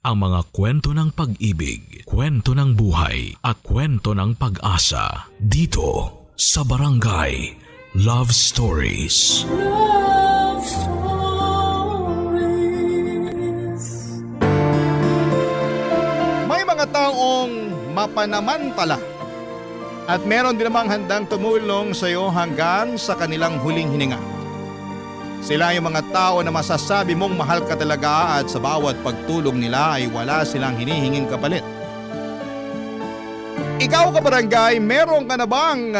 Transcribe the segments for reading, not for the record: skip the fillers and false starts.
ang mga kwento ng pag-ibig, kwento ng buhay at kwento ng pag-asa dito sa Barangay Love Stories. Love Stories. May mga taong mapanamantala at meron din namang handang tumulong sa iyo hanggang sa kanilang huling hininga. Sila yung mga tao na masasabi mong mahal ka talaga at sa bawat pagtulong nila ay wala silang hinihinging kapalit. Ikaw kabarangay, meron ka na bang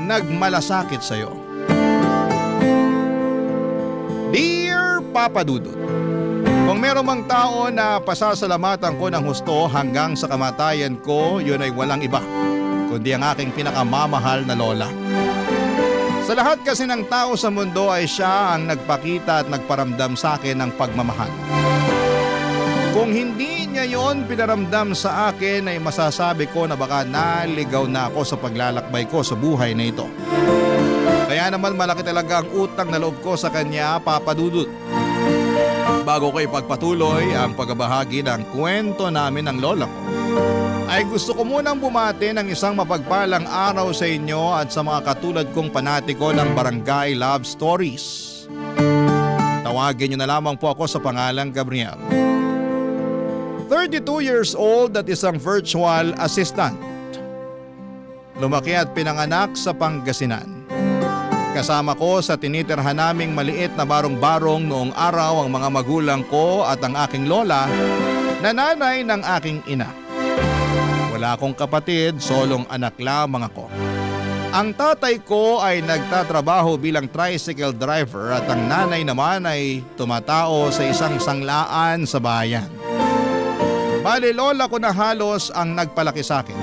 nagmalasakit sa iyo? Dear Papa Dudut, kung meron mang tao na pasasalamatan ko ng husto hanggang sa kamatayan ko, yun ay walang iba kundi ang aking pinakamamahal na lola. Sa lahat kasi ng tao sa mundo ay siya ang nagpakita at nagparamdam sa akin ng pagmamahal. Kung hindi niya yon pinaramdam sa akin ay masasabi ko na baka naligaw na ako sa paglalakbay ko sa buhay na ito. Kaya naman malaki talaga ang utang na loob ko sa kanya, Papa Dudut. Bago ko ipagpatuloy ang pagbabahagi ng kwento namin ng lola ko, ay gusto ko munang bumati ng isang mapagpalang araw sa inyo at sa mga katulad kong panatiko ng Barangay Love Stories. Tawagin niyo na lamang po ako sa pangalang Gabriel. 32 years old at isang virtual assistant. Lumaki at pinanganak sa Pangasinan. Kasama ko sa tinitirhan naming maliit na barong-barong noong araw ang mga magulang ko at ang aking lola na nanay ng aking ina. Wala akong kapatid, solong anak lamang ako. Ang tatay ko ay nagtatrabaho bilang tricycle driver at ang nanay naman ay tumatao sa isang sanglaan sa bayan. Bali lola ko na halos ang nagpalaki sa akin.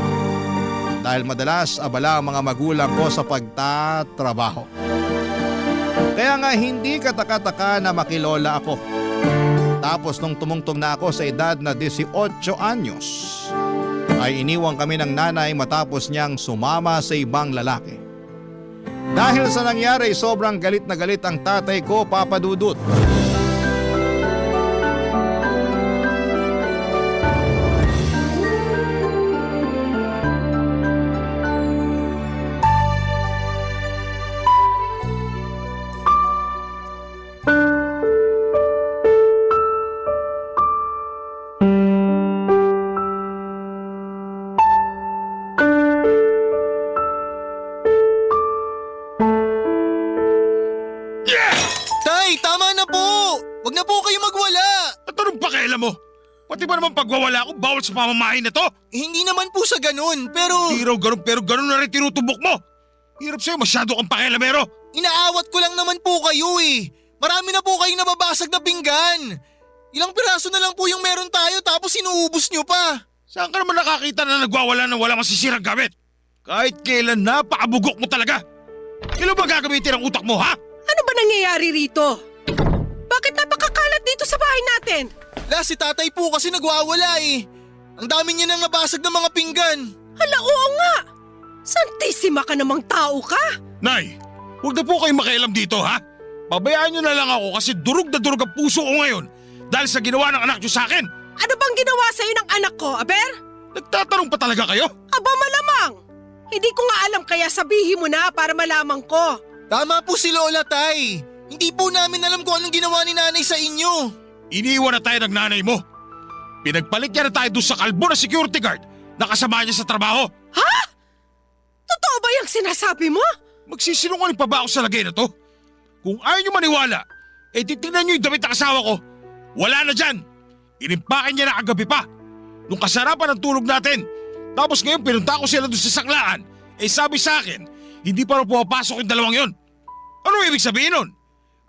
Dahil madalas abala ang mga magulang ko sa pagtatrabaho. Kaya nga hindi kataka-taka na makilola ako. Tapos nung tumungtong na ako sa edad na 18 anyos, ay iniwang kami ng nanay matapos niyang sumama sa ibang lalaki. Dahil sa nangyari, sobrang galit na galit ang tatay ko, Papa Dudut. Mo. Pati ba naman pagwawala ko bawal sa pamamahay na to? Hindi naman po sa ganun, pero… Hindi raw ganun pero ganun na rin tinutubok mo. Hirap sa'yo, masyado kang pakialamero. Inaawat ko lang naman po kayo eh. Marami na po kayong nababasag na pinggan. Ilang piraso na lang po yung meron tayo tapos inuubos nyo pa. Saan ka naman nakakita na nagwawala ng walang masisirang gamit? Kahit kailan napakabugok mo talaga. Kailan ba gagamitin ang utak mo, ha? Ano ba nangyayari rito? Bakit napakakalat dito sa bahay natin? Si tatay po kasi nagwawala eh. Ang dami niya nang nabasag ng mga pinggan. Hala, oo nga. Santisima ka namang tao ka. Nay, huwag na po kayo makialam dito, ha? Pabayaan nyo na lang ako kasi durog na durog ang puso ko ngayon dahil sa ginawa ng anak nyo sa akin. Ano bang ginawa sa'yo ng anak ko, Aber? Nagtatanong pa talaga kayo? Aba malamang. Hindi ko nga alam kaya sabihin mo na para malaman ko. Tama po si Lola, Tay. Hindi po namin alam kung anong ginawa ni nanay sa inyo. Iniwan na tayo ng nanay mo. Pinagpalit niya na tayo doon sa kalbo na security guard na kasama niya sa trabaho. Ha? Totoo ba yung sinasabi mo? Magsisinungaling pa ba ako sa lagay na to? Kung ayaw niyo maniwala, titignan niyo yung damit ng asawa ko. Wala na dyan. Inimpakin niya na kagabi pa. Nung kasarapan ng tulog natin. Tapos ngayon pinunta ko sila doon sa sanglaan. Sabi sa akin, hindi pa raw pumapasok yung dalawang yon. Ano ibig sabihin nun?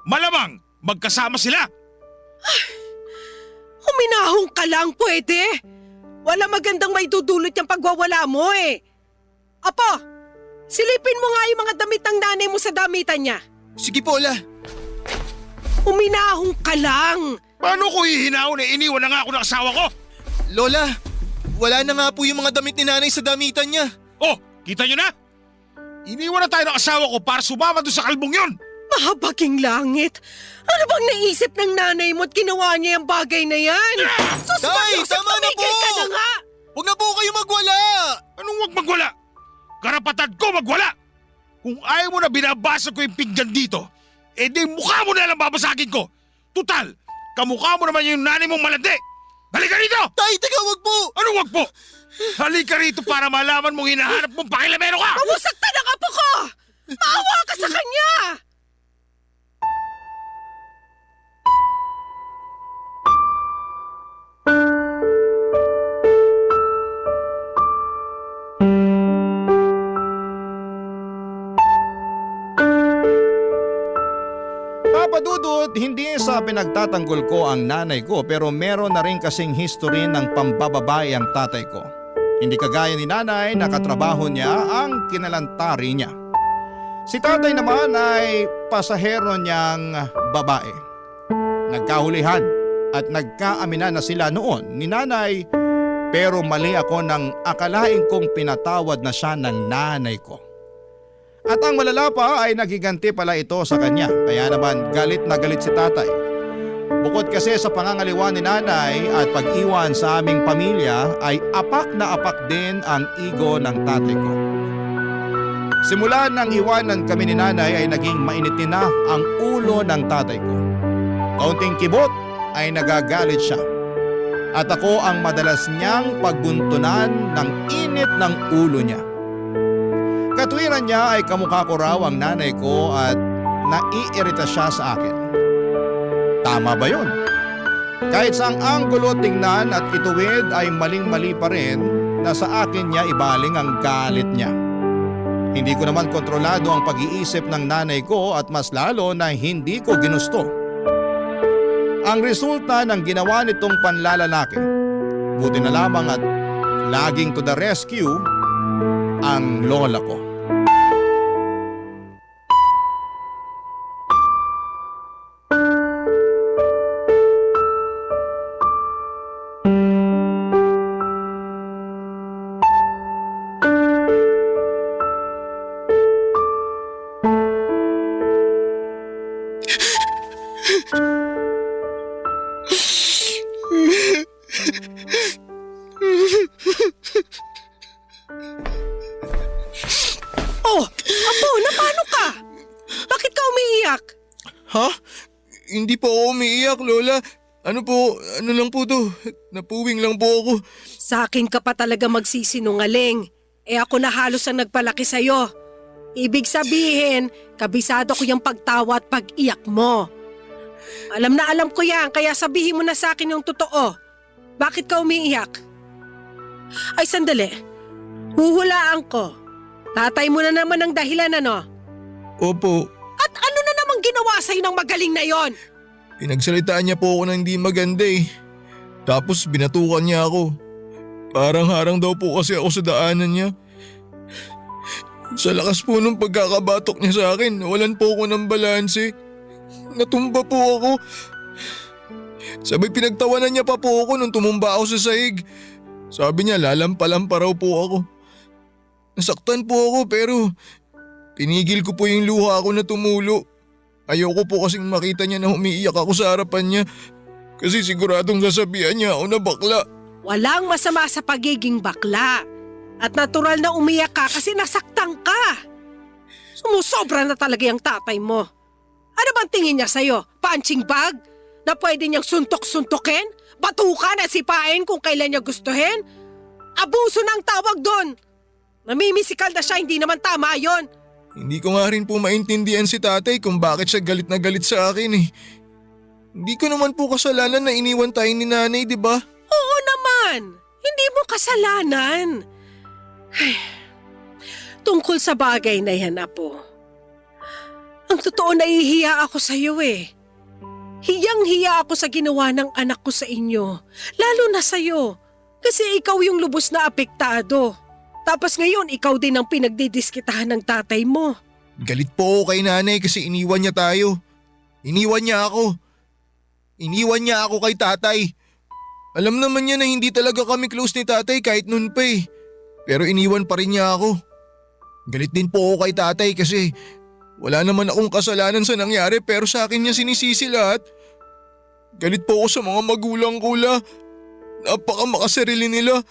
Malamang magkasama sila. Huminahong ka lang pwede. Wala magandang may dudulot yung pagwawala mo eh. Apo, silipin mo nga yung mga damit ng nanay mo sa damitan niya. Sige po, La. Huminahong ka lang. Paano ko hihinahon iniwan na nga ako ng asawa ko? Lola, wala na nga po yung mga damit ni nanay sa damitan niya. Oh, kita nyo na? Iniwan na tayo ng asawa ko para sumama doon sa kalbong yon. Mahabaging langit. Ano bang naisip ng nanay mo at ginawa niya yung bagay na yan? Sus, Tay! Kung ayaw mo na binabasag ko yung pinggan dito, di mukha mo na lang babasagin ko. Tutal, kamukha mo naman yung nanay mong malandi. Halika rito! Tay, teka, wag po! Anong wag po? Halika rito para malaman mong hinahanap mong pakilamero ka! Pamusaktan ang apo ko! Maawa ka sa kanya! Papa Dudut, hindi sa pinagtatanggol ko ang nanay ko pero meron na rin kasing history ng pambababae ang tatay ko. Hindi kagaya ni nanay na katrabaho niya ang kinalantari niya. Si tatay naman ay pasahero niyang babae. Nagkahulihan at nagkaaminan na sila noon ni nanay pero mali ako nang akalain kong pinatawad na siya ng nanay ko. At ang malala pa ay nagiganti pala ito sa kanya kaya naman galit na galit si tatay. Bukod kasi sa pangangaliwa ni nanay at pag-iwan sa aming pamilya ay apak na apak din ang ego ng tatay ko. Simula nang iwanan kami ni nanay ay naging mainitin na ang ulo ng tatay ko. Kaunting kibot ay nagagalit siya. At ako ang madalas niyang pagbuntunan ng init ng ulo niya. Katwiran niya ay kamukha ko raw ang nanay ko at naiirita siya sa akin. Tama ba yun? Kahit saang anggulo tingnan at ituwid ay maling-mali pa rin na sa akin niya ibaling ang galit niya. Hindi ko naman kontrolado ang pag-iisip ng nanay ko at mas lalo na hindi ko ginusto. Ang resulta ng ginawa nitong panlalalaki, buti na lamang at laging to the rescue, ang lola ko. Oh, apo, napano ka? Bakit ka umiiyak? Ha? Hindi po ako umiiyak, Lola. Ano lang po to? Napuwing lang po ako. Sa akin ka pa talaga magsisinungaling. Ako na halos ang nagpalaki sa'yo. Ibig sabihin, kabisado ko yung pagtawa at pag-iyak mo. Alam na alam ko yan, kaya sabihin mo na sa akin yung totoo. Bakit ka umiiyak? Ay, sandali. Huhulaan ko. Tatay mo na naman ang dahilan, ano? Opo. At ano na namang ginawa sa'yo ng magaling na yon? Pinagsalitaan niya po ako ng hindi maganda eh. Tapos binatukan niya ako. Parang harang daw po kasi ako sa daanan niya. Sa lakas po nung pagkakabatok niya sa akin, nawalan po ako ng balanse. Natumba po ako. Sabay pinagtawanan niya pa po ako nung tumumba ako sa sahig. Sabi niya lalampa-lampa raw po ako. Nasaktan po ako pero pinigil ko po yung luha ko na tumulo. Ayoko po kasing makita niya na umiiyak ako sa harapan niya kasi siguradong sasabihan niya ako na bakla. Walang masama sa pagiging bakla. At natural na umiyak ka kasi nasaktan ka. Sumusobra na talaga yung tatay mo. Ano bang tingin niya sa'yo? Punching bag? Na pwede niyang suntok-suntokin? Batukan at sipain kung kailan niya gustuhin? Abuso ng tawag doon. Namimisikal na siya, hindi naman tama yon. Hindi ko nga rin po maintindihan si tatay kung bakit siya galit na galit sa akin eh. Hindi ko naman po kasalanan na iniwan tayo ni nanay, di ba? Oo naman. Hindi mo kasalanan. Ay, tungkol sa bagay na yan, Apo. Ang totoo, nahihiya ako sa iyo eh. Hiyang-hiya ako sa ginawa ng anak ko sa inyo. Lalo na sa iyo. Kasi ikaw yung lubos na apektado. Tapos ngayon, ikaw din ang pinagdidiskitahan ng tatay mo. Galit po ako kay nanay kasi iniwan niya tayo. Iniwan niya ako. Iniwan niya ako kay tatay. Alam naman niya na hindi talaga kami close ni tatay kahit noon pa eh. Pero iniwan pa rin niya ako. Galit din po ako kay tatay kasi wala naman akong kasalanan sa nangyari pero sa akin niya sinisisi lahat. Galit po ako sa mga magulang ko la. Napaka makasarili nila.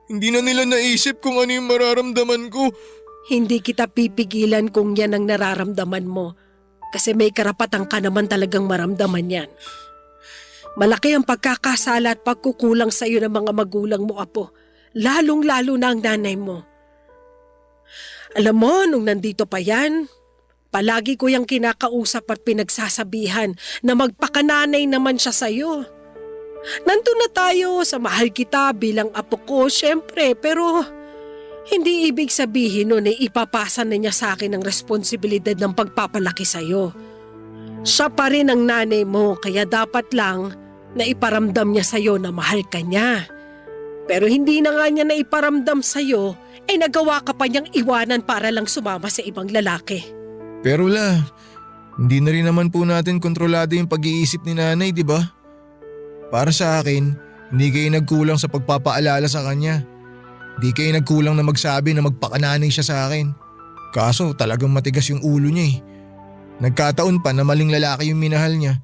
Hindi na nila naisip kung ano yung mararamdaman ko. Hindi kita pipigilan kung yan ang nararamdaman mo. Kasi may karapatan ka naman talagang maramdaman yan. Malaki ang pagkakasala at pagkukulang sa iyo ng mga magulang mo, Apo. Lalong-lalo na ang nanay mo. Alam mo, nung nandito pa yan, palagi ko yung kinakausap at pinagsasabihan na magpakananay naman siya sa'yo. Nandun na tayo sa mahal kita bilang apo ko, syempre, pero hindi ibig sabihin nun ay ipapasa na niya sa akin ang responsibilidad ng pagpapalaki sa'yo. Siya pa rin ang nanay mo, kaya dapat lang na iparamdam niya sa'yo na mahal ka niya. Pero hindi na nga niya na iparamdam sa'yo, ay nagawa ka pa niyang iwanan para lang sumama sa ibang lalaki. Pero la, hindi na rin naman po natin kontrolado yung pag-iisip ni nanay, di ba? Para sa akin, hindi kayo nagkulang sa pagpapaalala sa kanya. Hindi kayo nagkulang na magsabi na magpakananay siya sa akin. Kaso talagang matigas yung ulo niya eh. Nagkataon pa na maling lalaki yung minahal niya.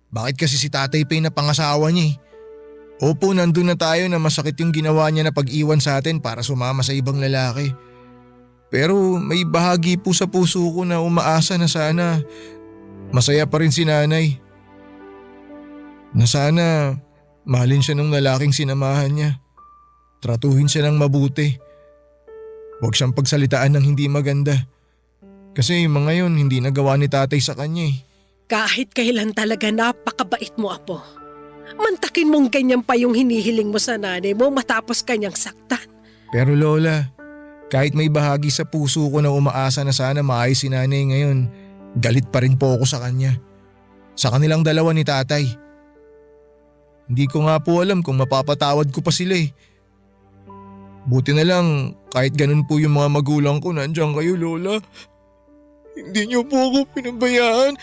Bakit kasi si tatay pa yung napangasawa niya eh? Opo, nandun na tayo na masakit yung ginawa niya na pag-iwan sa atin para sumama sa ibang lalaki. Pero may bahagi po sa puso ko na umaasa na sana masaya pa rin si nanay. Na sana mahalin siya ng lalaking sinamahan niya. Tratuhin siya ng mabuti. Huwag siyang pagsalitaan ng hindi maganda. Kasi yung mga yun hindi nagawa ni tatay sa kanya eh. Kahit kailan talaga napakabait mo, Apo. Mantakin mong ganyan pa yung hinihiling mo sa nanay mo matapos kanyang saktan. Pero Lola, kahit may bahagi sa puso ko na umaasa na sana maayos si nanay ngayon, galit pa rin po ako sa kanya. Sa kanilang dalawa ni tatay. Hindi ko nga po alam kung mapapatawad ko pa sila eh. Buti na lang kahit ganun po yung mga magulang ko, nandiyan kayo Lola. Hindi niyo po ako pinabayaan.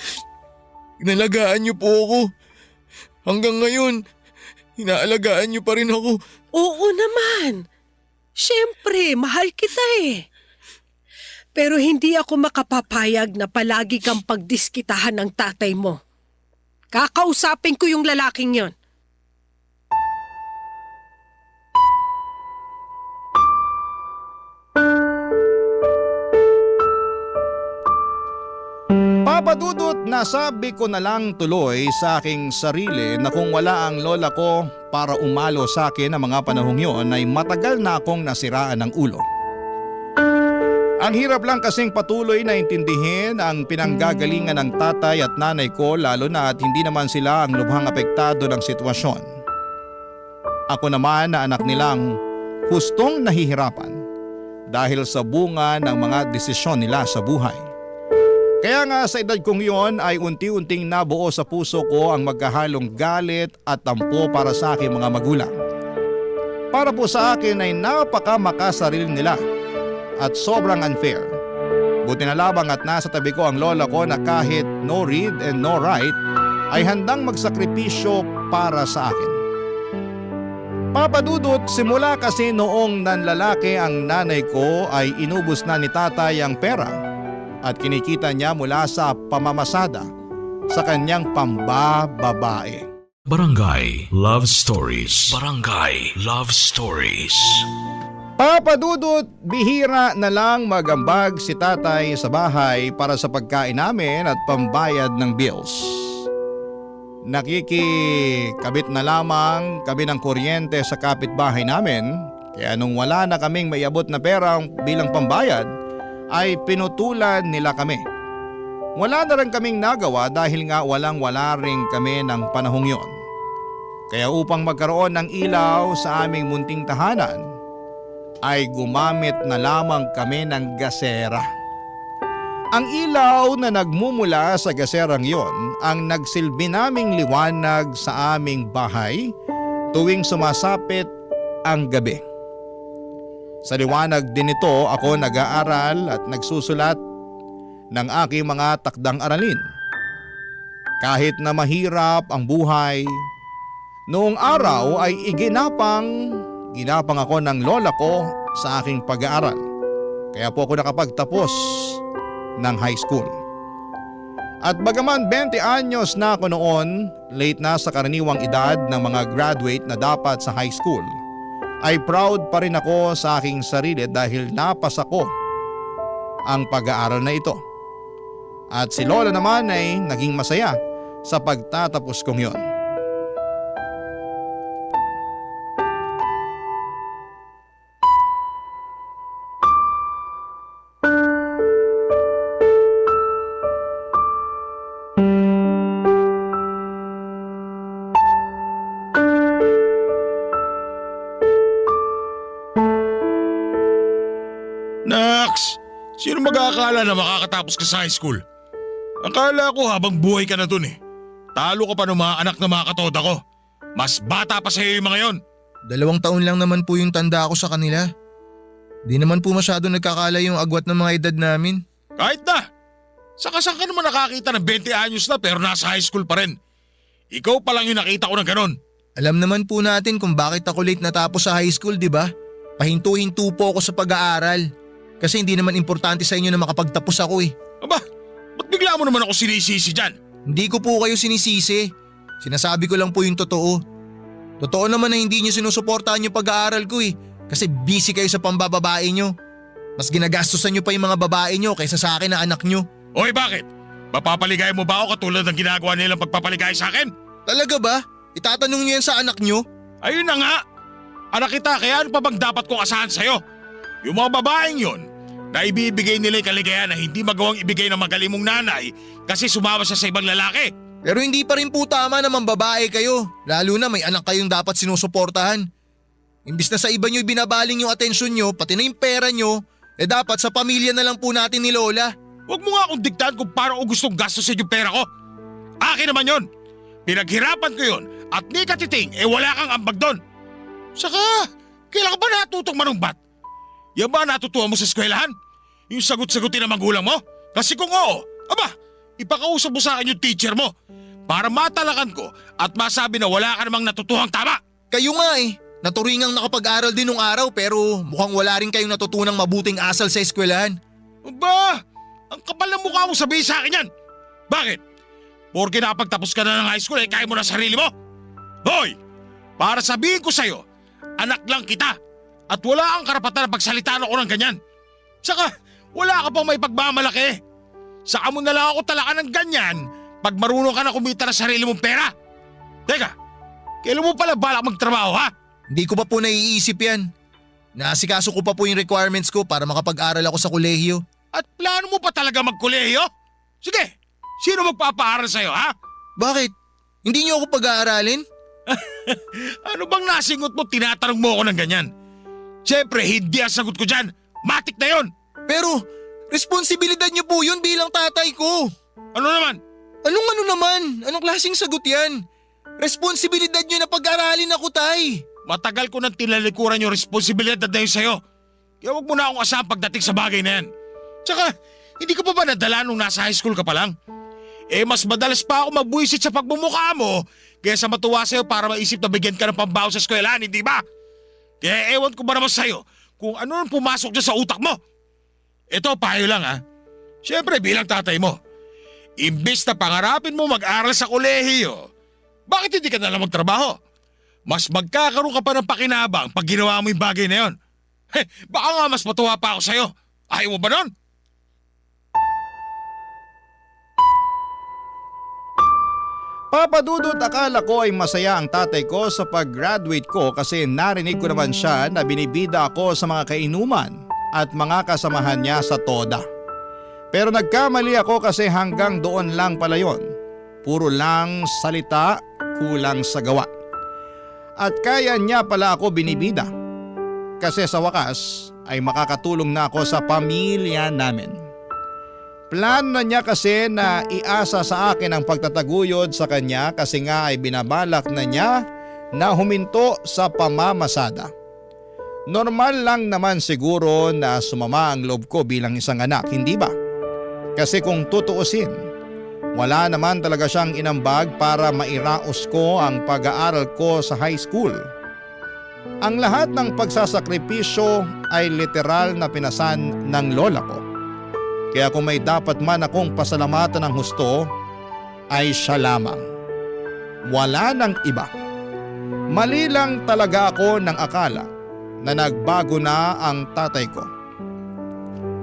Inalagaan niyo po ako. Hanggang ngayon, inaalagaan niyo pa rin ako. Oo naman. Siyempre, mahal kita eh. Pero hindi ako makapapayag na palagi kang pagdiskitahan ng tatay mo. Kakausapin ko yung lalaking yon. Papadudot, nasabi ko na lang tuloy sa aking sarili na kung wala ang lola ko para umalo sa akin ang mga panahong yun ay matagal na akong nasiraan ng ulo. Ang hirap lang kasing patuloy na intindihin ang pinanggagalingan ng tatay at nanay ko lalo na at hindi naman sila ang lubhang apektado ng sitwasyon. Ako naman na anak nilang hustong nahihirapan dahil sa bunga ng mga desisyon nila sa buhay. Kaya nga sa edad kong yon ay unti-unting nabuo sa puso ko ang magkahalong galit at tampo para sa aking mga magulang. Para po sa akin ay napakamakasarili nila at sobrang unfair. Buti na labang at nasa tabi ko ang lola ko na kahit no read and no write ay handang magsakripisyo para sa akin. Papadudot, simula kasi noong nanlalaki ang nanay ko ay inubos na ni tatay ang pera at kinikita niya mula sa pamamasada sa kanyang pambababae. Barangay Love Stories. Barangay Love Stories. Papadudot, bihira na lang magambag si tatay sa bahay para sa pagkain namin at pambayad ng bills. Nakikikabit na lamang kami ng kuryente sa kapitbahay namin, kaya nung wala na kaming maiabot na pera bilang pambayad, ay pinutulan nila kami. Wala na rin kaming nagawa dahil nga walang-wala rin kami ng panahong yon. Kaya upang magkaroon ng ilaw sa aming munting tahanan, ay gumamit na lamang kami ng gasera. Ang ilaw na nagmumula sa gaserang yon ang nagsilbi naming liwanag sa aming bahay tuwing sumasapit ang gabi. Sa liwanag din ito ako nag-aaral at nagsusulat ng aking mga takdang aralin. Kahit na mahirap ang buhay, noong araw ay ginapang ako ng lola ko sa aking pag-aaral. Kaya po ako nakapagtapos ng high school. At bagaman 20 anyos na ako noon, late na sa karaniwang edad ng mga graduate na dapat sa high school, ay proud pa rin ako sa aking sarili dahil napasa ko ang pag-aaral na ito. At si Lola naman ay naging masaya sa pagtatapos kong yon. Nax! Sino mag-aakala na makakatapos ka sa high school? Akala ko habang buhay ka na dun eh. Talo ka pa ng mga anak na mga katoda ko. Mas bata pa sa'yo yung mga yon. 2 taon lang naman po yung tanda ko sa kanila. Di naman po masyado nagkakala yung agwat ng mga edad namin. Kahit na! Saan ka naman nakakita ng 20 anyos na pero nasa high school pa rin? Ikaw pa lang yung nakita ko ng ganon. Alam naman po natin kung bakit ako late natapos sa high school, di ba? Pahinto-hinto po ako sa pag-aaral. Kasi hindi naman importante sa inyo na makapagtapos ako eh. Aba, ba't bigla mo naman ako sinisisi dyan? Hindi ko po kayo sinisisi. Sinasabi ko lang po yung totoo. Totoo naman na hindi niyo sinusuportahan yung pag-aaral ko eh. Kasi busy kayo sa pambababae nyo. Mas ginagastusan nyo pa yung mga babae nyo kaysa sa akin na anak nyo. Oy, bakit? Mapapaligay mo ba ako katulad ng ginagawa nilang pagpapaligay sa akin? Talaga ba? Itatanong nyo yan sa anak nyo? Ayun na nga! Anak kita, kaya ano pa bang dapat kong asahan sa'yo? Yung mga babaeng yon, na ibibigay nila yung kaligayahan na hindi magawang ibigay ng magaling mong nanay kasi sumama siya sa ibang lalaki. Pero hindi pa rin po tama na mambabae kayo. Lalo na may anak kayong dapat sinusuportahan. Imbis na sa iba nyo binabaling yung atensyon nyo, pati na yung pera nyo, dapat sa pamilya na lang po natin ni Lola. Huwag mo nga akong diktahan kung paano ko gustong gastusin yung pera ko. Akin naman yon. Pinaghirapan ko yon at ni katiting wala kang ambag doon. Saka, kailan ka ba natutong manumbat? Yan ba natutuwa mo sa eskwelahan? Yung sagot-sagutin ng magulang mo? Kasi kung oo, aba, ipakausap mo sa akin yung teacher mo para matalakan ko at masabi na wala ka namang natutuhang tama. Kayo nga eh. Naturingang nakapag-aral din nung araw pero mukhang wala rin kayong natutunang mabuting asal sa eskwelahan. Aba, ang kapal ng mukha mo sabihin sa akin yan. Bakit? Porke nakapagtapos ka na ng high school kaya mo na sarili mo? Hoy, para sabihin ko sa'yo, anak lang kita at wala kang karapatan na pagsalitaan ako ng ganyan. Saka, wala ka pang may pagmamalaki. Saka mo na lang ako talakan ng ganyan pag marunong ka na kumita ng sarili mong pera. Teka, kailan mo pala balak magtrabaho ha? Hindi ko pa po naiisip yan. Naasikaso ko pa po yung requirements ko para makapag-aral ako sa kolehiyo. At plano mo pa talaga magkolehiyo? Sige, sino magpapaaral sa'yo ha? Bakit? Hindi niyo ako pag-aaralin? Ano bang nasingot mo tinatanong mo ako ng ganyan? Siyempre, hindi ang sagot ko dyan. Matik na yon. Pero, responsibilidad niyo po yun bilang tatay ko. Ano naman? Anong ano naman? Anong klaseng sagot yan? Responsibilidad niyo na pag-aralin ako, tay. Matagal ko nang tinalikuran yung responsibilidad na yun sa'yo. Kaya huwag mo na akong asahan pagdating sa bagay na yan. Tsaka, hindi ka pa ba nadala nung nasa high school ka pa lang? Mas madalas pa ako mabuisit sa pagmumukha mo kaysa matuwa sa'yo para maisip na bigyan ka ng pambaho sa eskwelahan, hindi ba? Kaya ewan ko ba naman sa'yo kung ano nang pumasok dyan sa utak mo. Ito, payo lang ha. Siyempre bilang tatay mo, imbis na pangarapin mo mag-aral sa kolehiyo, bakit hindi ka na lang magtrabaho? Mas magkakaroon ka pa ng pakinabang pag ginawa mo yung bagay na yon. Baka nga mas matuwa pa ako sa'yo. Ayaw mo ba nun? Papa Dudut, akala ko ay masaya ang tatay ko sa pag-graduate ko kasi narinig ko naman siya na binibida ako sa mga kainuman at mga kasamahan niya sa toda. Pero nagkamali ako kasi hanggang doon lang pala yon. Puro lang salita, kulang sa gawa. At kaya niya pala ako binibida. Kasi sa wakas ay makakatulong na ako sa pamilya namin. Plano na niya kasi na iasa sa akin ang pagtataguyod sa kanya kasi nga ay binabalak na niya na huminto sa pamamasada. Normal lang naman siguro na sumama ang loob ko bilang isang anak, hindi ba? Kasi kung tutuusin, wala naman talaga siyang inambag para mairaos ko ang pag-aaral ko sa high school. Ang lahat ng pagsasakripisyo ay literal na pinasan ng lola ko. Kaya kung may dapat man akong pasalamatan ng husto, ay siya lamang. Wala nang iba. Mali lang talaga ako ng akala na nagbago na ang tatay ko.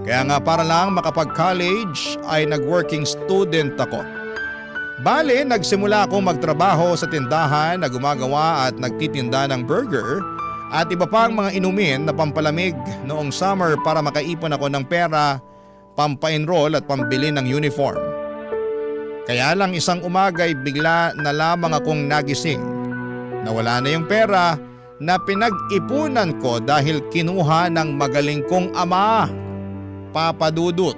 Kaya nga para lang makapag-college ay nag-working student ako. Bale, nagsimula akong magtrabaho sa tindahan na gumagawa at nagtitinda ng burger at iba pang mga inumin na pampalamig noong summer para makaipon ako ng pera, pampa-enroll at pambili ng uniform. Kaya lang isang umaga'y bigla na lamang akong nagising. Nawala na yung pera na pinag-ipunan ko dahil kinuha ng magaling kong ama, Papa Dudut.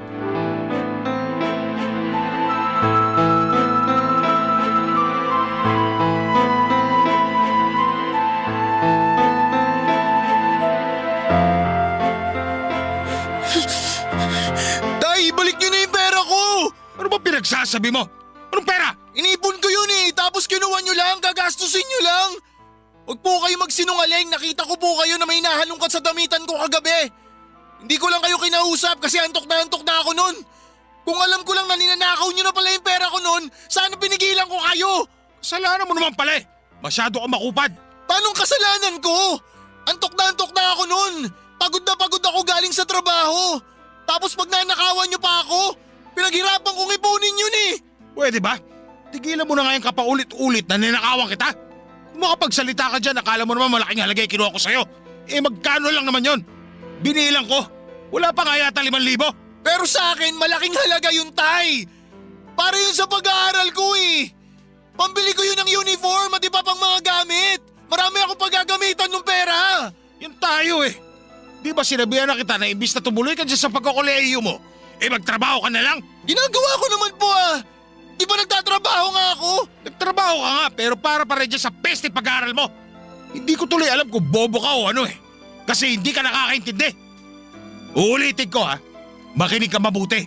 Tay, ibalik niyo na yung pera ko! Ano ba pinagsasabi mo? Anong pera? Inipon ko yun tapos kinuha niyo lang, gagastusin niyo lang. Huwag po kayo magsinungaling, nakita ko po kayo na may nahalungkat sa damitan ko kagabi. Hindi ko lang kayo kinausap kasi antok na ako nun. Kung alam ko lang na ninanakaw niyo na pala yung pera ko nun, sana pinigilan ko kayo. Kasalanan mo naman pala eh. Masyado ka makupad. Paanong kasalanan ko? Antok na ako nun. Pagod na pagod ako galing sa trabaho. Tapos pag nanakawan niyo pa ako, pinaghirapan kong ipunin yun eh. Pwede ba? Tigilan mo na ngayon ka pa ulit-ulit na ninakawan kita. Kung makapagsalita ka dyan, akala mo naman malaking halaga yung kinuha ko sa'yo. Magkano lang naman yon? Binilang ko. Wala pa nga yata 5,000. Pero sa akin, malaking halaga yun, Tay. Para yun sa pag-aaral ko eh. Pambili ko yun ng uniform at iba pang mga gamit. Marami akong paggagamitan ng pera. Yun tayo eh. Di ba sinabihan na kita na imbis na tumuloy ka dyan sa pagkukulehiyo mo, magtrabaho ka na lang? Ginagawa ko naman po Di ba nagtatrabaho nga ako? Nagtrabaho ka nga pero para pa rin dyan sa peste pag-aaral mo. Hindi ko tuloy alam kung bobo ka o ano eh. Kasi hindi ka nakakaintindi. Uulitin ko makinig ka mabuti.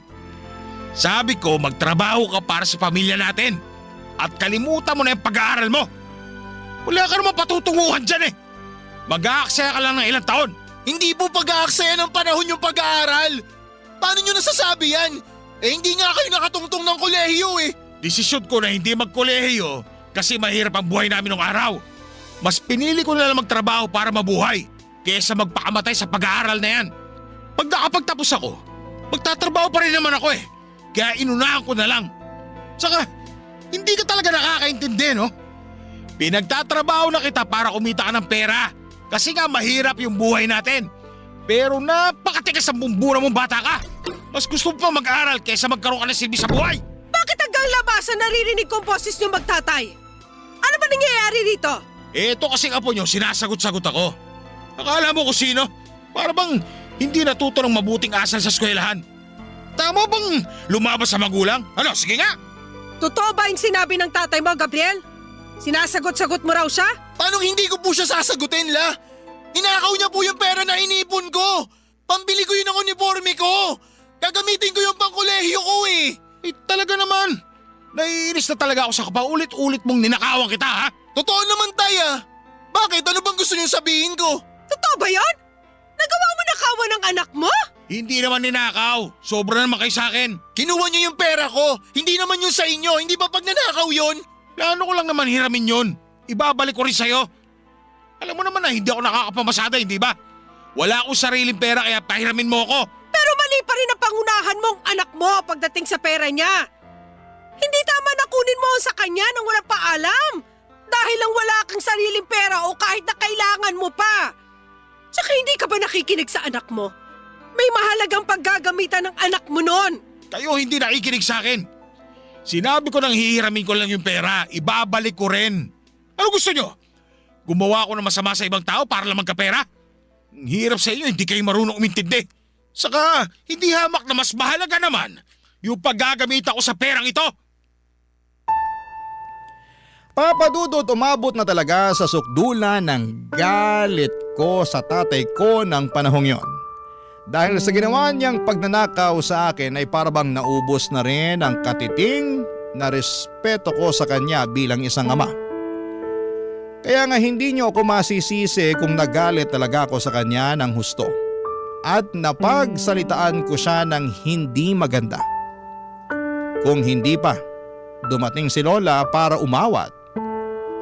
Sabi ko magtrabaho ka para sa pamilya natin. At kalimutan mo na yung pag-aaral mo. Wala ka naman patutunguhan dyan eh. Mag-aaksaya ka lang ng ilang taon. Hindi po pag-aaksaya ng panahon yung pag-aaral. Paano nyo nasasabi yan? Hindi nga kayo nakatungtong ng kolehiyo eh. Desisyon ko na hindi magkolehiyo kasi mahirap ang buhay namin nung araw. Mas pinili ko na lang magtrabaho para mabuhay kaysa magpakamatay sa pag-aaral na yan. Pag nakapagtapos ako, magtatrabaho pa rin naman ako eh. Kaya inunahan ko na lang. Saka, hindi ka talaga nakakaintindi no? Pinagtatrabaho na kita para kumita ka ng pera. Kasi nga mahirap yung buhay natin. Pero napakatigas ang bumbura mong bata ka. Mas gusto mo pa mag-aral kaysa magkaroon ka ng silbi sa buhay. Bakit hanggang labasan naririnig ko ang boses niyo magtatay? Ano ba nangyayari dito? Ito kasing apo nyo, sinasagot-sagot ako. Akala mo kung sino? Para bang hindi natuto ng mabuting asal sa eskwelahan? Tama bang lumabas sa magulang? Ano, sige nga! Totoo ba yung sinabi ng tatay mo, Gabriel? Sinasagot-sagot mo raw siya? Paano hindi ko po siya sasagutin, La? Inakaw niya po yung pera na inipon ko. Pambili ko yun ng uniforme ko. Gagamitin ko yung pangkolehiyo ko eh. Talaga naman. Naiinis na talaga ako sa kapaulit-ulit mong ninakawan kita ha? Totoo naman, Tay Bakit? Ano bang gusto niyong sabihin ko? Totoo ba yon? Nagawa mo nakawan ng anak mo? Hindi naman ninakaw. Sobra naman kayo sa akin. Kinuha niyo yung pera ko. Hindi naman yun sa inyo. Hindi ba pag nanakaw yun? Plano ko lang naman hiramin yun. Ibabalik ko rin sa'yo. Alam mo naman na hindi ako nakakapamasada, hindi ba? Wala akong sariling pera kaya pahiramin mo ako. Pero mali pa rin ang pangunahan mong anak mo pagdating sa pera niya. Hindi tama na kunin mo sa kanya nang walang paalam. Dahil lang wala kang sariling pera o kahit na kailangan mo pa. Tsaka hindi ka ba nakikinig sa anak mo? May mahalagang paggagamitan ng anak mo nun. Kayo hindi nakikinig sa akin. Sinabi ko nang hihiramin ko lang yung pera, ibabalik ko rin. Ano gusto nyo? Gumawa ako ng masama sa ibang tao para lang magkapera? Ang hirap sa inyo, hindi kayo marunong umintindi. Saka, hindi hamak na mas mahalaga naman yung paggagamit ako sa perang ito. Papa Dudut, umabot na talaga sa sukdulan ng galit ko sa tatay ko ng panahong yon. Dahil sa ginawa niyang pagnanakaw sa akin ay parabang naubos na rin ang katiting na respeto ko sa kanya bilang isang ama. Kaya nga hindi niyo ako masisisi kung nagalit talaga ako sa kanya ng husto at napagsalitaan ko siya ng hindi maganda. Kung hindi pa dumating si Lola para umawat,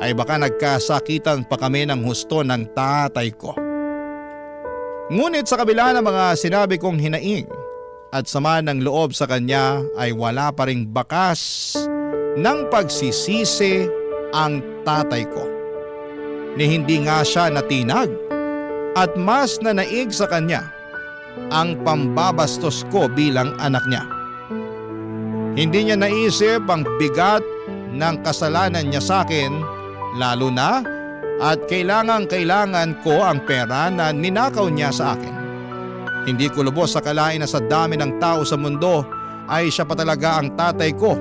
ay baka nagkasakitan pa kami ng husto ng tatay ko. Ngunit sa kabila ng mga sinabi kong hinaing, at sama ng loob sa kanya ay wala pa ring bakas ng pagsisisi ang tatay ko. Ni hindi nga siya natinag at mas nanaig sa kanya ang pambabastos ko bilang anak niya. Hindi niya naisip ang bigat ng kasalanan niya sa akin, lalo na at kailangan ko ang pera na ninakaw niya sa akin. Hindi ko lubos sa kalain na sa dami ng tao sa mundo ay siya pa talaga ang tatay ko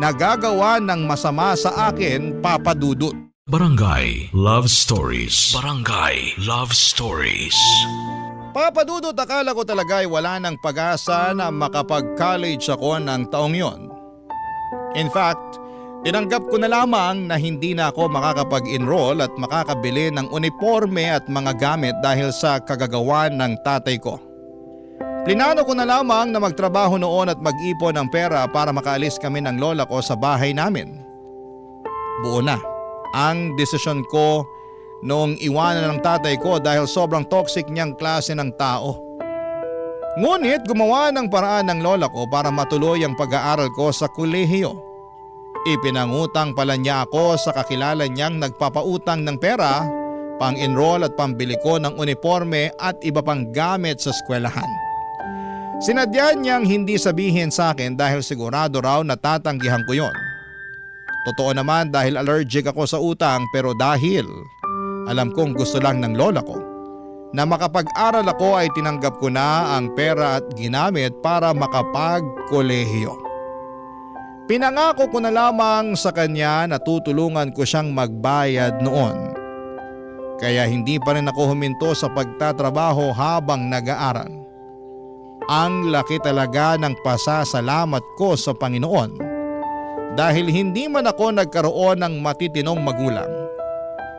na gagawa ng masama sa akin, Papa Dudut. Barangay Love Stories. Barangay Love Stories. Papa Dudut, akala ko talaga ay wala ng pag-asa na makapag-college ako ng taong yon. In fact, tinanggap ko na lamang na hindi na ako makakapag-enroll at makakabili ng uniforme at mga gamit dahil sa kagagawan ng tatay ko. Plinano ko na lamang na magtrabaho noon at mag-ipon ng pera para makaalis kami ng lola ko sa bahay namin. Buo na ang desisyon ko noong iwanan ng tatay ko dahil sobrang toxic niyang klase ng tao. Ngunit gumawa ng paraan ng lola ko para matuloy ang pag-aaral ko sa kolehiyo. Ipinangutang pala niya ako sa kakilala niyang nagpapautang ng pera, pang-enroll at pambili ko ng uniforme at iba pang gamit sa eskwelahan. Sinadya niyang hindi sabihin sa akin dahil sigurado raw na tatanggihan ko yon. Totoo naman dahil allergic ako sa utang, pero dahil alam kong gusto lang ng lola ko na makapag-aral ako ay tinanggap ko na ang pera at ginamit para makapag-kolehiyo. Pinangako ko na lamang sa kanya na tutulungan ko siyang magbayad noon. Kaya hindi pa rin ako huminto sa pagtatrabaho habang nag-aaral. Ang laki talaga ng pasasalamat ko sa Panginoon dahil hindi man ako nagkaroon ng matitinong magulang,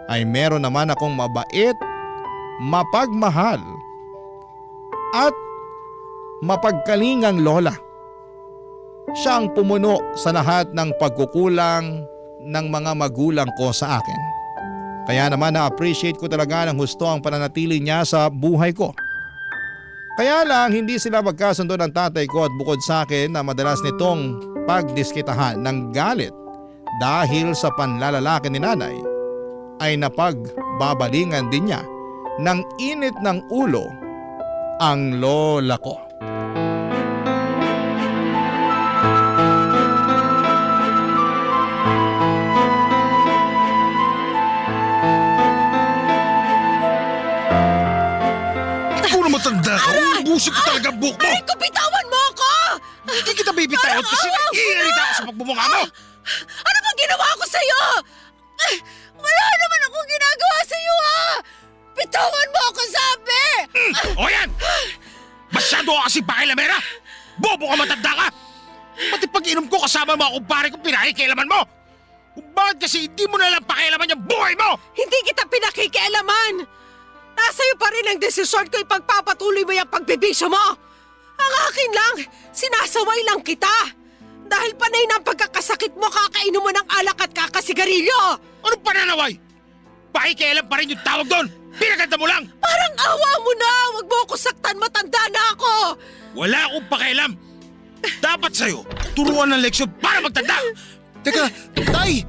ay meron naman akong mabait, mapagmahal at mapagkalingang lola. Siya ang pumuno sa lahat ng pagkukulang ng mga magulang ko sa akin. Kaya naman na-appreciate ko talaga ng husto ang pananatili niya sa buhay ko. Kaya lang hindi sila magkasundo ng tatay ko at bukod sa akin na madalas nitong pagdiskitahan ng galit dahil sa panlalalaki ni nanay, ay napagbabalingan din niya ng init ng ulo ang lola ko. Puro matanda ka, ubusin ko talaga ang buhok mo! Aray ko, bitawan mo ako! Hindi kita bibitawan kasi naiirita ako sa pagbubunga mo! Ano bang ginawa ko sa'yo? Wala naman akong ginagawa sa'yo, ha? Bitawan mo ako, sabi! O yan! Masyado ka kasi pakilamera! Bobo ka, matanda ka! Pati pag-inom ko kasama mo akong pare ko, pinakikialaman mo! Kung bakit kasi hindi mo nalang pakialaman yung buhay mo! Hindi kita pinakikialaman! Nasa'yo pa rin ang desisyon ko, ipagpapatuloy mo yung pagbibisyo mo! Ang akin lang, sinasaway lang kita! Dahil panay na ang pagkakasakit mo, kakainom mo ng alak at kakasigarilyo! Anong pananaway? Pakikialam pa rin yung tawag doon! Pinaganda mo lang! Parang awa mo na! Huwag mo ako saktan, matanda na ako! Wala akong pakialam! Dapat sa'yo, turuan ng leksyon para magtanda! Teka, Tay!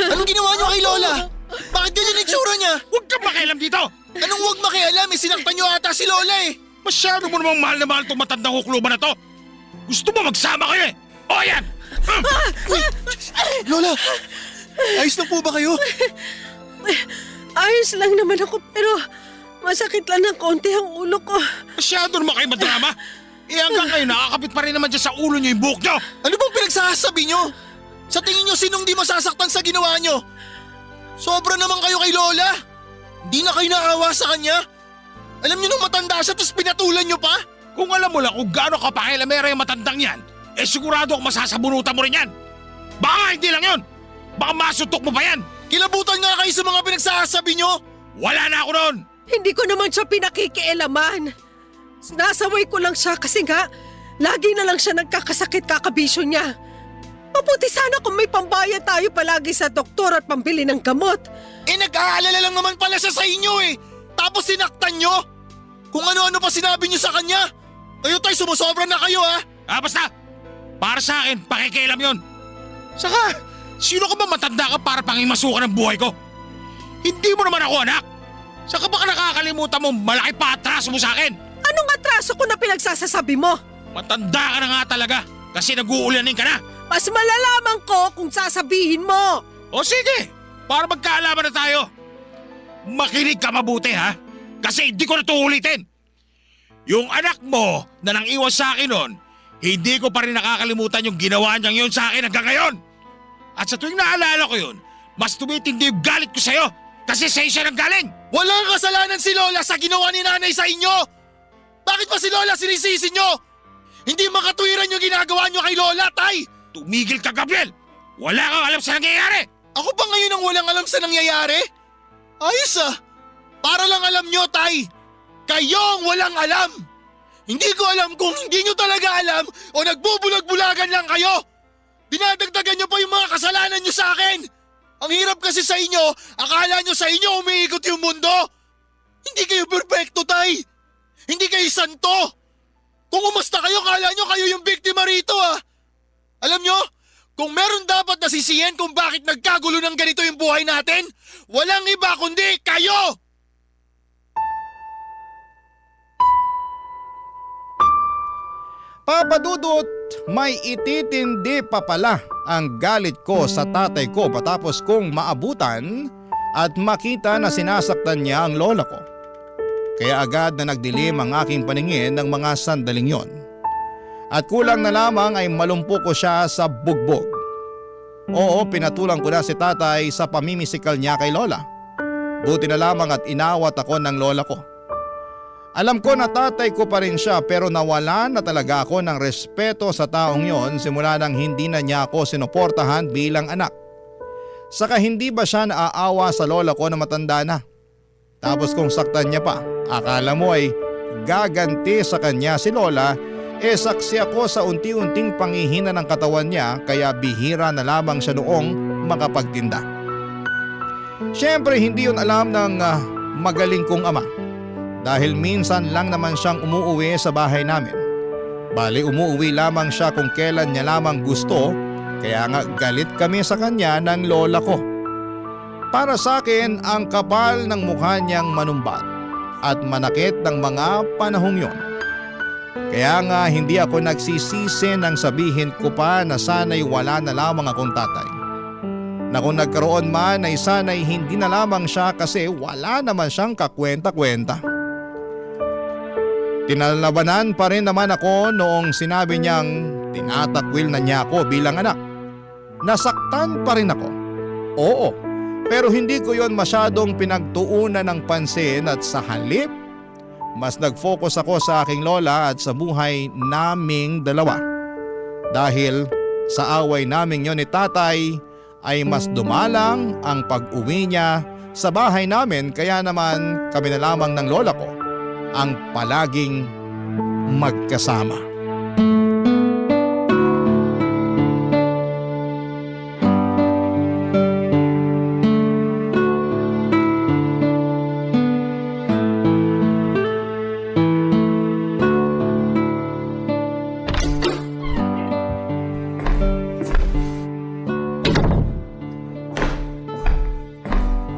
Anong ginawa niyo kay Lola? Bakit ganyan ang itsura niya? Huwag kang pakialam dito! Anong huwag makialam? Sinaktan niyo ata si Lola eh! Masyado mo namang mahal na mahal itong matandang hukluban na to! Gusto mo magsama kayo eh! O yan! Lola! Ayos na po ba kayo? Ayos lang naman ako, pero masakit lang ng konti ang ulo ko. Masyado naman kayo madrama! Eh hanggang kayo nakakapit pa rin naman dyan sa ulo niyo yung buhok niyo! Ano bang pinagsasabi niyo? Sa tingin niyo sinong di masasaktan sa ginawa niyo? Sobra naman kayo kay Lola! Di na kayo naawa sa kanya? Alam niyo nung matanda siya tapos pinatulan niyo pa? Kung alam mo lang kung gaano kapakilamera yung matandang yan, eh sigurado akong masasabunutan mo rin yan! Baka nga hindi lang yun! Baka masutok mo pa yan! Kilabutan nga kayo sa mga pinagsasabi niyo! Wala na ako noon! Hindi ko naman siya pinakikialaman. Sinasaway ko lang siya kasi nga, lagi na lang siya nagkakasakit kakabisyo niya. Mabuti sana kung may pambayad tayo palagi sa doktor at pambili ng gamot. Eh nag-aalala lang naman pala siya sa inyo eh! Tapos sinaktan niyo? Kung ano-ano pa sinabi niyo sa kanya? Kayo tay, sumusobra na kayo ha! Basta! Para sa akin, pakikialam yon. Saka, sino ka ba matanda ka para pangimasukan ng buhay ko? Hindi mo naman ako anak! Saka baka nakakalimutan mo malaki pa atraso mo sa akin! Anong atraso ko na pinagsasasabi mo? Matanda ka na nga talaga kasi nag-uulanin ka na! Mas malalaman ko kung sasabihin mo. O sige, para magkaalaman na tayo. Makinig ka mabuti ha, kasi hindi ko na ito ulitin. Yung anak mo na nang iwas sa akin nun, hindi ko pa rin nakakalimutan yung ginawa niyang yun sa akin hanggang ngayon. At sa tuwing naalala ko yun, mas tumitindi yung galit ko sa'yo kasi sa'yo siya nang galing. Walang kasalanan si Lola sa ginawa ni nanay sa inyo! Bakit ba si Lola sinisisi nyo? Hindi makatuwiran yung ginagawa nyo kay Lola, tay! Tumigil ka, Gabriel! Wala kang alam sa nangyayari! Ako pa ngayon ang walang alam sa nangyayari? Ayos ah! Para lang alam nyo, tay! Kayo ang walang alam! Hindi ko alam kung hindi nyo talaga alam o nagbubulag-bulagan lang kayo! Dinadagdagan nyo pa yung mga kasalanan nyo sa akin! Ang hirap kasi sa inyo, akala nyo sa inyo umiikot yung mundo! Hindi kayo perfecto, tay! Hindi kayo santo! Kung umasta kayo, kala nyo kayo yung biktima rito ah! Alam nyo, kung meron dapat nasisiyan kung bakit nagkagulo ng ganito yung buhay natin, walang iba kundi kayo! Papa Dudut, may ititindi pa pala ang galit ko sa tatay ko patapos kong maabutan at makita na sinasaktan niya ang lola ko. Kaya agad na nagdilim ang aking paningin ng mga sandaling yon. At kulang na lamang ay malumpo ko siya sa bugbog. Oo, pinatulang ko na si tatay sa pamimisikal niya kay lola. Buti na lamang at inawat ako ng lola ko. Alam ko na tatay ko pa rin siya pero nawala na talaga ako ng respeto sa taong yon simula nang hindi na niya ako sinuportahan bilang anak. Saka hindi ba siya naaawa sa lola ko na matanda na? Tapos kung saktan niya pa, akala mo ay gaganti sa kanya si lola, saksi ako sa unti-unting panghihina ng katawan niya kaya bihira na lamang siya noong makapagtinda. Siyempre hindi yun alam ng magaling kong ama. Dahil minsan lang naman siyang umuuwi sa bahay namin. Bali umuuwi lamang siya kung kailan niya lamang gusto, kaya nga galit kami sa kanya ng lola ko. Para sa akin ang kapal ng mukha niyang manumbat at manakit ng mga panahong yon. Kaya nga hindi ako nagsisisi nang sabihin ko pa na sana'y wala na lamang akong tatay. Na kung nagkaroon man ay sana'y hindi na lamang siya kasi wala naman siyang kakwenta-kwenta. Tinalabanan pa rin naman ako noong sinabi niyang tinatakwil na niya ako bilang anak. Nasaktan pa rin ako. Oo, pero hindi ko yon masyadong pinagtuunan ng pansin at sa halip, mas nag-focus ako sa aking lola at sa buhay naming dalawa. Dahil sa away naming yon ni tatay ay mas dumalang ang pag-uwi niya sa bahay namin kaya naman kami na lamang ng lola ko ang palaging magkasama.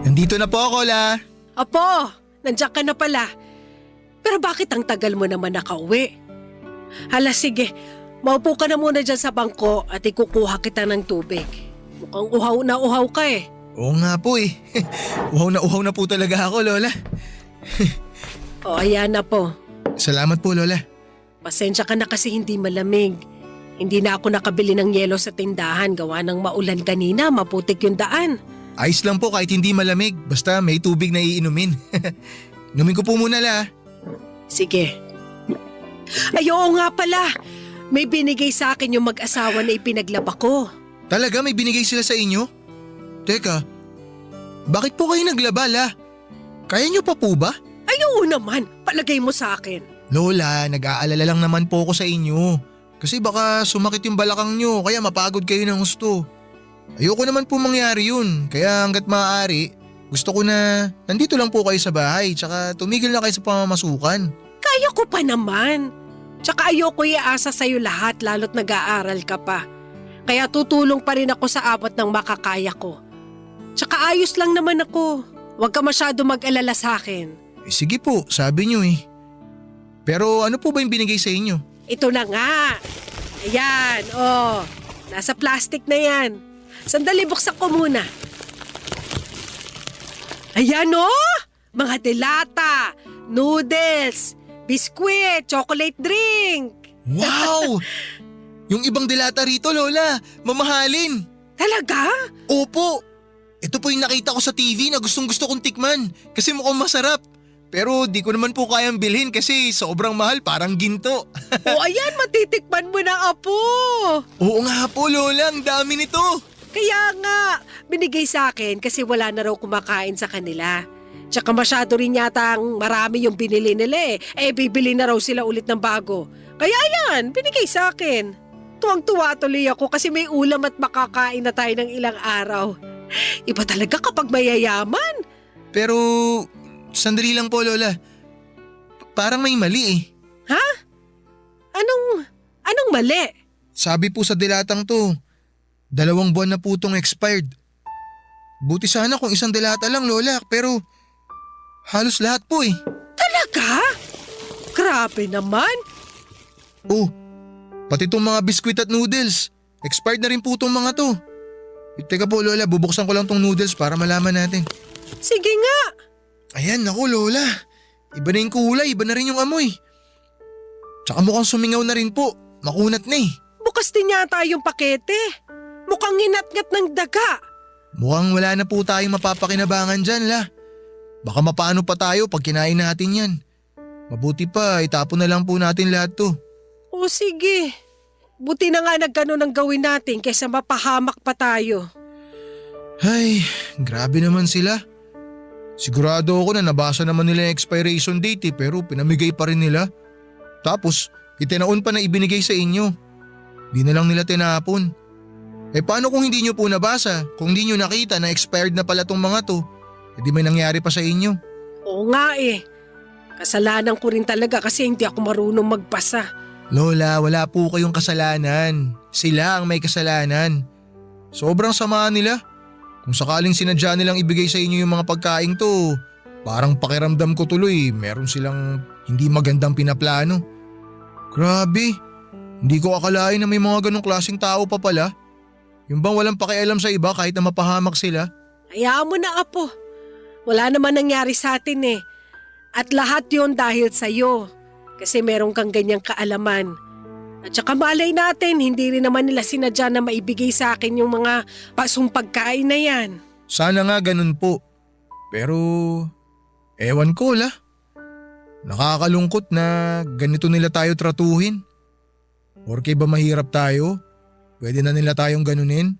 Nandito na po ako, La. Apo, nandiyan ka na pala. Pero bakit ang tagal mo naman nakauwi? Hala sige, maupo ka na muna dyan sa bangko at ikukuha kita ng tubig. Mukhang uhaw na uhaw ka eh. Oo nga po eh. Uhaw na po talaga ako, Lola. O ayan na po. Salamat po, Lola. Pasensya ka na kasi hindi malamig. Hindi na ako nakabili ng yelo sa tindahan gawa ng maulan kanina, maputik yung daan. Ayos lang po kahit hindi malamig. Basta may tubig na iinumin. Inumin ko po muna, La. Sige. Ay oo nga pala, may binigay sa akin yung mag-asawa na ipinaglaba ko. Talaga may binigay sila sa inyo? Teka, bakit po kayo naglaba, La? Kaya niyo pa po ba? Ay oo naman, palagay mo sa akin. Lola, nag-aalala lang naman po ako sa inyo. Kasi baka sumakit yung balakang nyo kaya mapagod kayo ng gusto. Ayoko naman po mangyari yun. Kaya hanggat maaari, gusto ko na nandito lang po kayo sa bahay tsaka tumigil na kayo sa pamamasukan. Kaya ko pa naman. Tsaka ayoko iasa sa'yo lahat lalo't nag-aaral ka pa. Kaya tutulong pa rin ako sa abot ng makakaya ko. Tsaka ayos lang naman ako. Huwag ka masyado mag-alala sa akin. Sige po, sabi niyo eh. Pero ano po ba yung binigay sa inyo? Ito na nga. Ayan, oh. Nasa plastic na yan. Sandali, buksan ko muna. Ayan oh! Mga delata, noodles, biskwit, chocolate drink. Wow! Yung ibang dilata rito, Lola, mamahalin. Talaga? Opo. Ito po yung nakita ko sa TV na gustong gusto kong tikman kasi mukhang masarap. Pero di ko naman po kayang bilhin kasi sobrang mahal, parang ginto. O ayan, matitikman mo na, apo. Oo nga po, Lola, ang dami nito. Kaya nga, binigay sa akin kasi wala na raw kumakain sa kanila. Tsaka masyado rin yata ang marami yung binili nila eh. Bibili na raw sila ulit ng bago. Kaya ayan, binigay sa akin. Tuwang-tuwa tuloy ako kasi may ulam at makakain na tayo ng ilang araw. Iba talaga kapag mayayaman. Pero sandali lang po, Lola. Parang may mali eh. Ha? Anong mali? Sabi po sa dilatang to, 2 buwan na po itong expired. Buti sana kung 1 dilata lang, Lola, pero halos lahat po eh. Talaga? Grabe naman. Oh, pati itong mga biskwit at noodles. Expired na rin po itong mga to. Teka po, Lola, bubuksan ko lang tong noodles para malaman natin. Sige nga. Ayan, naku, Lola. Iba na yung kulay, iba na rin yung amoy. Tsaka mukhang sumingaw na rin po. Makunat na eh. Bukas din yata yung pakete. Mukhang inat-ngat ng daga. Mukhang wala na po tayong mapapakinabangan dyan, La. Baka mapaano pa tayo pag kinain natin yan. Mabuti pa, itapon na lang po natin lahat to. O sige. Buti na nga nagganon ang gawin natin kaysa mapahamak pa tayo. Ay, grabe naman sila. Sigurado ako na nabasa naman nila yung expiration date pero pinamigay pa rin nila. Tapos, itinaon pa na ibinigay sa inyo. Di na lang nila tinapon. Paano kung hindi nyo po nabasa? Kung hindi nyo nakita na expired na pala tong mga to, di may nangyari pa sa inyo. Oo nga eh. Kasalanan ko rin talaga kasi hindi ako marunong magbasa. Lola, wala po kayong kasalanan. Sila ang may kasalanan. Sobrang sama nila. Kung sakaling sinadya nilang ibigay sa inyo yung mga pagkain to, parang pakiramdam ko tuloy meron silang hindi magandang pinaplano. Grabe, hindi ko akalain na may mga ganong klaseng tao pa pala. Yung bang walang pakialam sa iba kahit na mapahamak sila. Hayaan mo na, apo. Wala naman nangyari sa atin eh. At lahat yon dahil sa'yo. Kasi meron kang ganyang kaalaman. At saka malay natin, hindi rin naman nila sinadya na maibigay sa akin yung mga pasong pagkain na yan. Sana nga ganun po. Pero, ewan ko la. Nakakalungkot na ganito nila tayo tratuhin. Porke ba mahirap tayo? Pwede na nila tayong ganunin?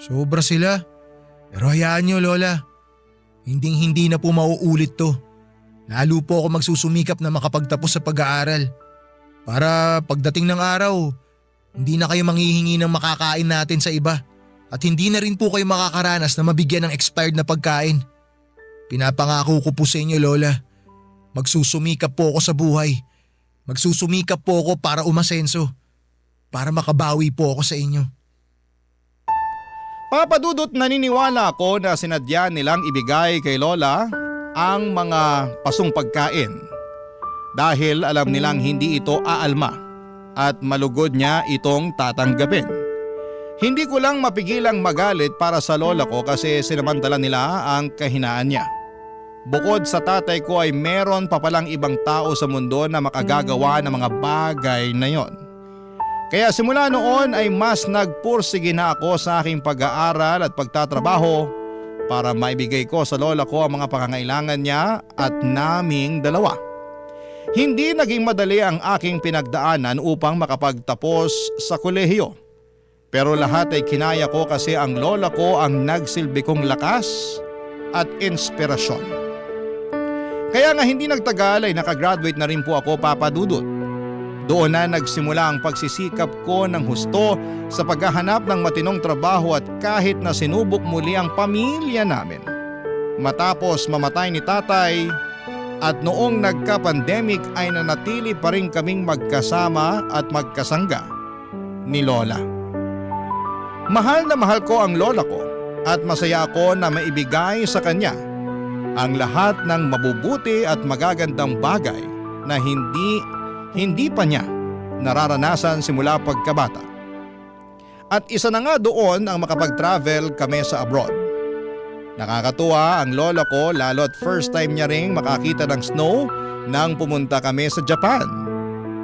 Sobra sila. Pero hayaan nyo, Lola. Hinding-hindi na po mauulit to. Lalo po ako magsusumikap na makapagtapos sa pag-aaral. Para pagdating ng araw, hindi na kayo manghihingi ng makakain natin sa iba. At hindi na rin po kayo makakaranas na mabigyan ng expired na pagkain. Pinapangako ko po sa inyo, Lola. Magsusumikap po ako sa buhay. Magsusumikap po ako para umasenso. Para makabawi po ako sa inyo. Papa Dudut, naniniwala ako na sinadya nilang ibigay kay Lola ang mga pasong pagkain dahil alam nilang hindi ito aalma at malugod niya itong tatanggapin. Hindi ko lang mapigilang magalit para sa lola ko kasi sinamantala nila ang kahinaan niya. Bukod sa tatay ko ay meron pa palang ibang tao sa mundo na makagagawa ng mga bagay na yon. Kaya simula noon ay mas nagpursige na ako sa aking pag-aaral at pagtatrabaho para maibigay ko sa lola ko ang mga pangangailangan niya at naming dalawa. Hindi naging madali ang aking pinagdaanan upang makapagtapos sa kolehiyo. Pero lahat ay kinaya ko kasi ang lola ko ang nagsilbi kong lakas at inspirasyon. Kaya nga hindi nagtagal ay nakagraduate na rin po ako, Papa Dudut. Doon na nagsimula ang pagsisikap ko ng husto sa paghahanap ng matinong trabaho at kahit na sinubok muli ang pamilya namin. Matapos mamatay ni tatay, At noong nagka-pandemic ay nanatili pa rin kaming magkasama at magkasangga ni Lola. Mahal na mahal ko ang lola ko at masaya ako na maibigay sa kanya ang lahat ng mabubuti at magagandang bagay na hindi pa niya nararanasan simula pagkabata. At isa na nga doon ang makapag-travel kami sa abroad. Nakakatuwa ang lola ko lalo at first time niya ring makakita ng snow nang pumunta kami sa Japan.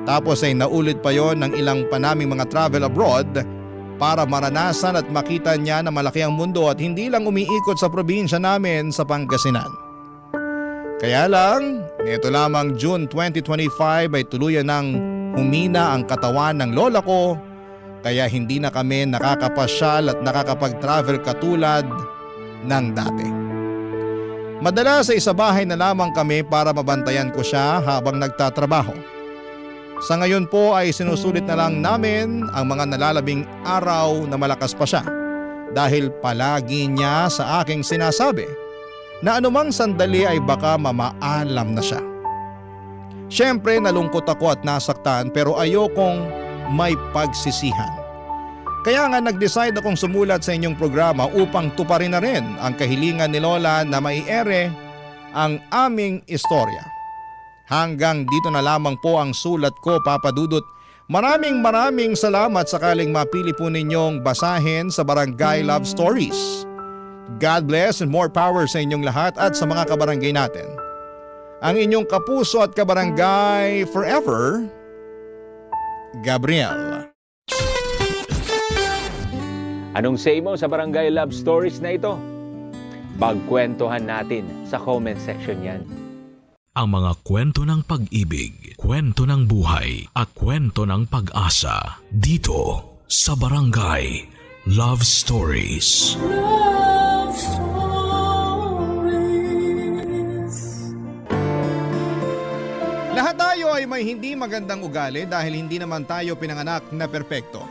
Tapos ay naulit pa yon ng ilang pa naming mga travel abroad para maranasan at makita niya na malaki ang mundo at hindi lang umiikot sa probinsya namin sa Pangasinan. Kaya lang, nito lamang June 2025 ay tuluyan ng humina ang katawan ng lola ko kaya hindi na kami nakakapasyal at nakakapag-travel katulad ng dati. Madalas sa isa bahay na lamang kami para mabantayan ko siya habang nagtatrabaho. Sa ngayon po ay sinusulit na lang namin ang mga nalalabing araw na malakas pa siya dahil palagi niya sa aking sinasabi na anumang sandali ay baka mamaalam na siya. Siyempre nalungkot ako at nasaktan pero ayokong may pagsisihan. Kaya nga nag-decide akong sumulat sa inyong programa upang tuparin na rin ang kahilingan ni Lola na maiere ang aming istorya. Hanggang dito na lamang po ang sulat ko, Papa Dudut. Maraming salamat sakaling mapili po ninyong basahin sa Barangay Love Stories. God bless and more power sa inyong lahat at sa mga kabarangay natin. Ang inyong kapuso at kabarangay forever, Gabriel. Anong say mo sa Barangay Love Stories na ito? Pagkwentuhan natin sa comment section yan. Ang mga kwento ng pag-ibig, kwento ng buhay at kwento ng pag-asa dito sa Barangay Love Stories. Love Stories. Lahat tayo ay may hindi magandang ugali dahil hindi naman tayo pinanganak na perpekto.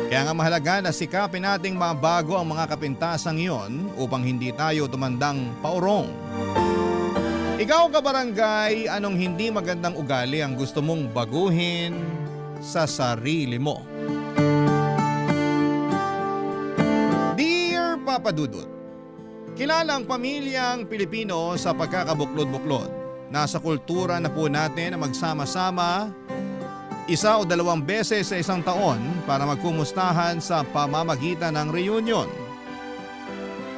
Kaya nga mahalaga na sikapin nating mabago ang mga kapintasang iyon upang hindi tayo tumandang paurong. Ikaw kabarangay, anong hindi magandang ugali ang gusto mong baguhin sa sarili mo? Dear Papa Dudut, kilala ang pamilyang Pilipino sa pagkakabuklod-buklod. Nasa kultura na po natin na magsama-sama 1 o 2 beses sa isang taon para magkumustahan sa pamamagitan ng reunion.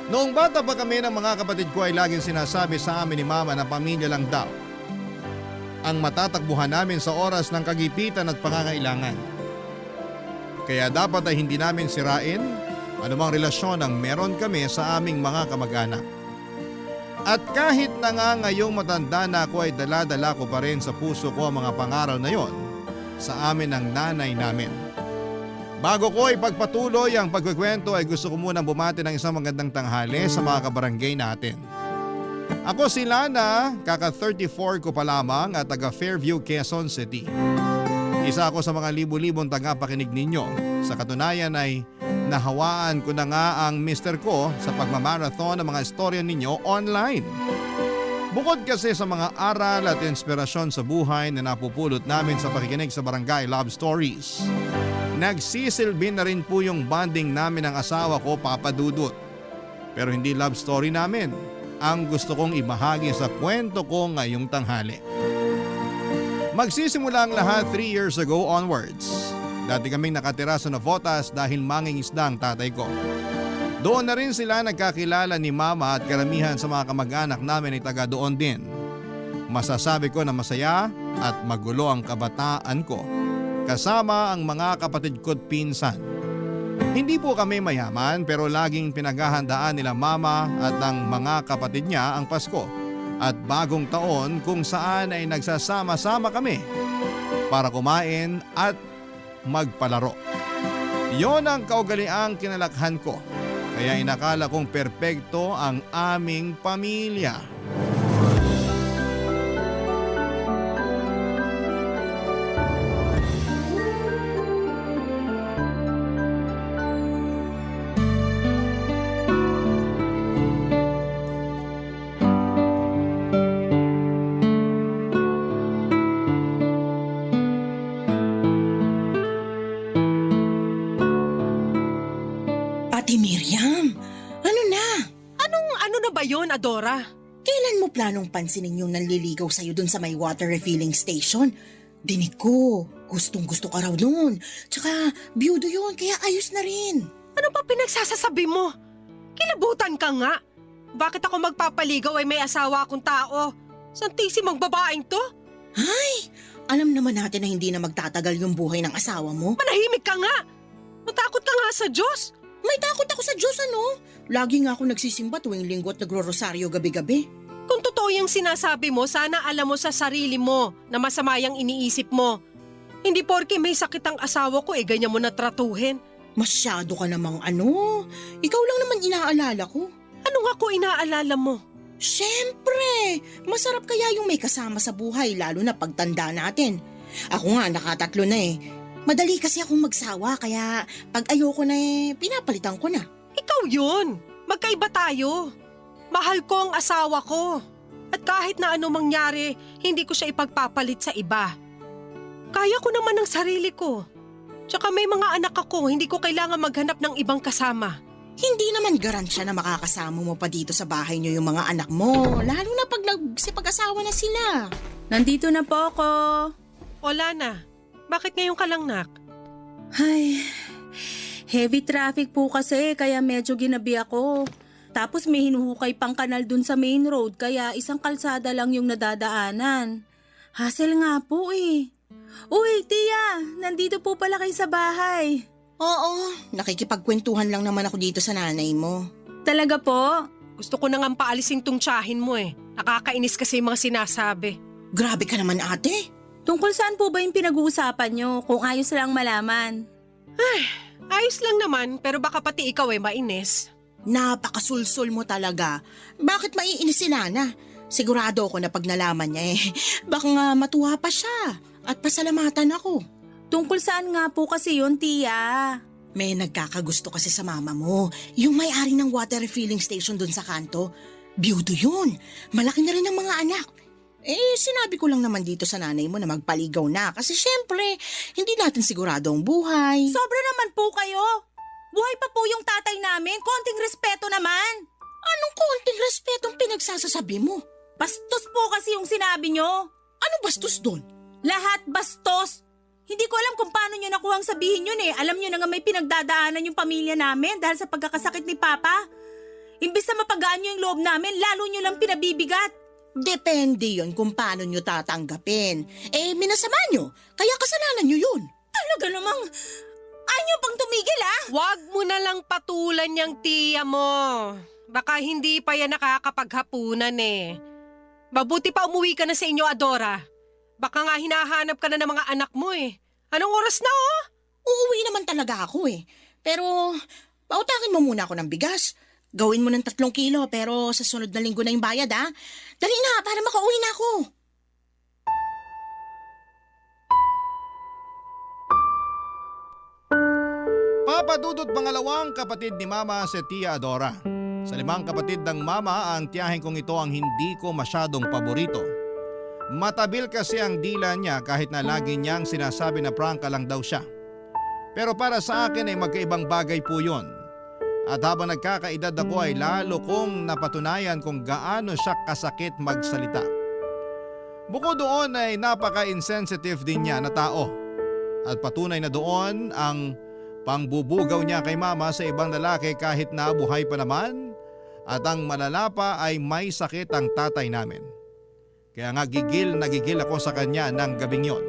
Noong bata pa kami ng mga kapatid ko ay laging sinasabi sa amin ni Mama na pamilya lang daw ang matatakbuhan namin sa oras ng kagipitan at pangangailangan. Kaya dapat ay hindi namin sirain anumang relasyon ang meron kami sa aming mga kamag-anak. At kahit na nga ngayong matanda na ako ay dala-dala ko pa rin sa puso ko ang mga pangaral na yon sa amin ng nanay namin. Bago ko ipagpatuloy ang pagkukwento ay gusto ko munang bumati ng isang magandang tanghali sa mga kabarangay natin. Ako si Lana, kaka 34 ko pa lamang at taga Fairview, Quezon City. Isa ako sa mga libu-libong tagapakinig ninyo. Sa katunayan ay nahawaan ko na nga ang mister ko sa pagmamarathon ng mga istorya ninyo online. Bukod kasi sa mga aral at inspirasyon sa buhay na napupulot namin sa pakikinig sa Barangay Love Stories, nagsisilbi na rin po yung bonding namin ng asawa ko, Papa Dudut. Pero hindi love story namin ang gusto kong ibahagi sa kwento ko ngayong tanghali. Magsisimula ang lahat 3 years ago onwards. Dati kaming nakatira sa Navotas dahil mangingisda ang tatay ko. Doon na rin sila nagkakilala ni Mama at karamihan sa mga kamag-anak namin ay taga doon din. Masasabi ko na masaya at magulo ang kabataan ko kasama ang mga kapatid ko't pinsan. Hindi po kami mayaman pero laging pinaghahandaan nila Mama at ng mga kapatid niya ang Pasko at bagong taon kung saan ay nagsasama-sama kami para kumain at magpalaro. Yon ang kaugaliang kinalakhan ko. Kaya inakala kong perpekto ang aming pamilya. Adora. Kailan mo planong pansinin yung nanliligaw sa'yo dun sa may water refilling station? Dinig ko, gustong-gusto ka raw noon. Tsaka, biyudo yun, kaya ayos na rin. Ano pa pinagsasasabi mo? Kilabutan ka nga. Bakit ako magpapaligaw ay may asawa akong tao? Santisimong babaeng to? Ay, alam naman natin na hindi na magtatagal yung buhay ng asawa mo. Manahimik ka nga! Matakot ka nga sa Diyos! May takot ako sa Diyos, ano? Lagi nga ako nagsisimba tuwing linggo at nagro-rosaryo gabi-gabi. Kung totoo yung sinasabi mo, sana alam mo sa sarili mo na masama yung iniisip mo. Hindi porke may sakit ang asawa ko, ganyan mo na tratuhin. Masyado ka namang ano. Ikaw lang naman inaalala ko. Ano nga ko inaalala mo? Siyempre, masarap kaya yung may kasama sa buhay lalo na pagtanda natin. Ako nga nakatatlo na eh. Madali kasi akong magsawa kaya pag ayoko na pinapalitan ko na. Ikaw yun! Magkaiba tayo. Mahal ko ang asawa ko. At kahit na ano mangyari, hindi ko siya ipagpapalit sa iba. Kaya ko naman ang sarili ko. Tsaka may mga anak ako, hindi ko kailangan maghanap ng ibang kasama. Hindi naman garansya na makakasama mo pa dito sa bahay niyo yung mga anak mo, lalo na pag nagsipag-asawa na sila. Nandito na po ako. Wala na. Bakit ngayon ka lang, nak? Ay, heavy traffic po kasi kaya medyo ginabi ako. Tapos may hinuhukay pang kanal dun sa main road kaya isang kalsada lang yung nadadaanan. Hassle nga po eh. Uy, Tia, nandito po pala kayo sa bahay. Oo, nakikipagkwentuhan lang naman ako dito sa nanay mo. Talaga po? Gusto ko na nga paalisin tong tiyahin mo eh. Nakakainis kasi yung mga sinasabi. Grabe ka naman ate. Tungkol saan po ba yung pinag-uusapan nyo kung ayos lang malaman? Ayos lang naman, pero baka pati ikaw mainis. Napakasulsul mo talaga. Bakit maiinis si Nana? Sigurado ako na pag nalaman niya baka nga matuwa pa siya at pasalamatan ako. Tungkol saan nga po kasi yun, Tia? May nagkakagusto kasi sa mama mo. Yung may-ari ng water refilling station dun sa kanto. Biyudo yun. Malaki na rin ang mga anak. Sinabi ko lang naman dito sa nanay mo na magpaligaw na. Kasi syempre, hindi natin sigurado ang buhay. Sobra naman po kayo. Buhay pa po yung tatay namin. Konting respeto naman. Anong konting respetong pinagsasasabi mo? Bastos po kasi yung sinabi nyo. Ano bastos dun? Lahat bastos. Hindi ko alam kung paano nyo nakuhang sabihin yun eh. Alam nyo na nga may pinagdadaanan yung pamilya namin dahil sa pagkakasakit ni Papa. Imbis na mapagaan nyo yung loob namin, lalo nyo lang pinabibigat. Depende yon kung paano nyo tatanggapin. Minasama nyo. Kaya kasalanan nyo yun. Talaga namang, ayaw pang tumigil ah. Huwag mo na lang patulan yung tiya mo. Baka hindi pa yan nakakapaghapunan eh. Mabuti pa umuwi ka na sa inyo, Adora. Baka nga hinahanap ka na ng mga anak mo eh. Anong oras na oh? Uuwi naman talaga ako Pero, pautakin mo muna ako ng bigas. Gawin mo ng 3 kilo pero sa sunod na linggo na yung bayad Dali na para makauwi na ako. Papadudot pangalawang kapatid ni Mama si Tia Adora. Sa 5 kapatid ng Mama, ang tiyahin kong ito ang hindi ko masyadong paborito. Matabil kasi ang dila niya kahit na lagi niyang sinasabi na prangka lang daw siya. Pero para sa akin ay magkaibang bagay po yun. At habang nagkakaedad ako ay lalo kong napatunayan kung gaano siya kasakit magsalita. Bukod doon ay napaka-insensitive din niya na tao. At patunay na doon ang pangbubugaw niya kay Mama sa ibang lalaki kahit na buhay pa naman. At ang malala pa ay may sakit ang tatay namin. Kaya nga gigil na gigil ako sa kanya ng gabing yon.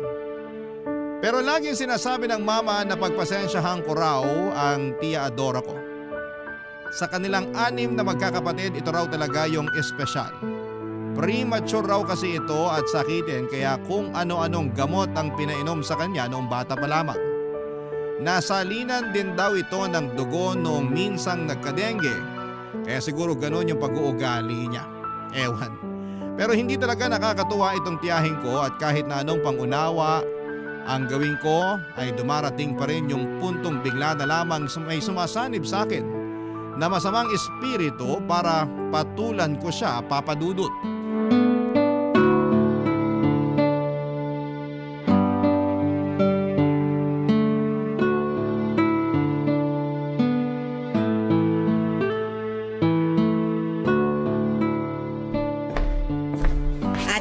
Pero laging sinasabi ng Mama na pagpasensyahan ko raw ang Tia Adora ko. Sa kanilang 6 na magkakapatid, ito raw talaga yung espesyal. Premature raw kasi ito at sakitin kaya kung ano-anong gamot ang pinainom sa kanya noong bata pa lamang. Nasalinan din daw ito ng dugo noong minsang nagkadengge. Kaya siguro ganun yung pag-uugali niya. Ewan. Pero hindi talaga nakakatuwa itong tiyahin ko at kahit na anong pangunawa ang gawin ko ay dumarating pa rin yung puntong bigla na lamang may sumasanib sa akin na masamang espiritu para patulan ko siya, papadudot.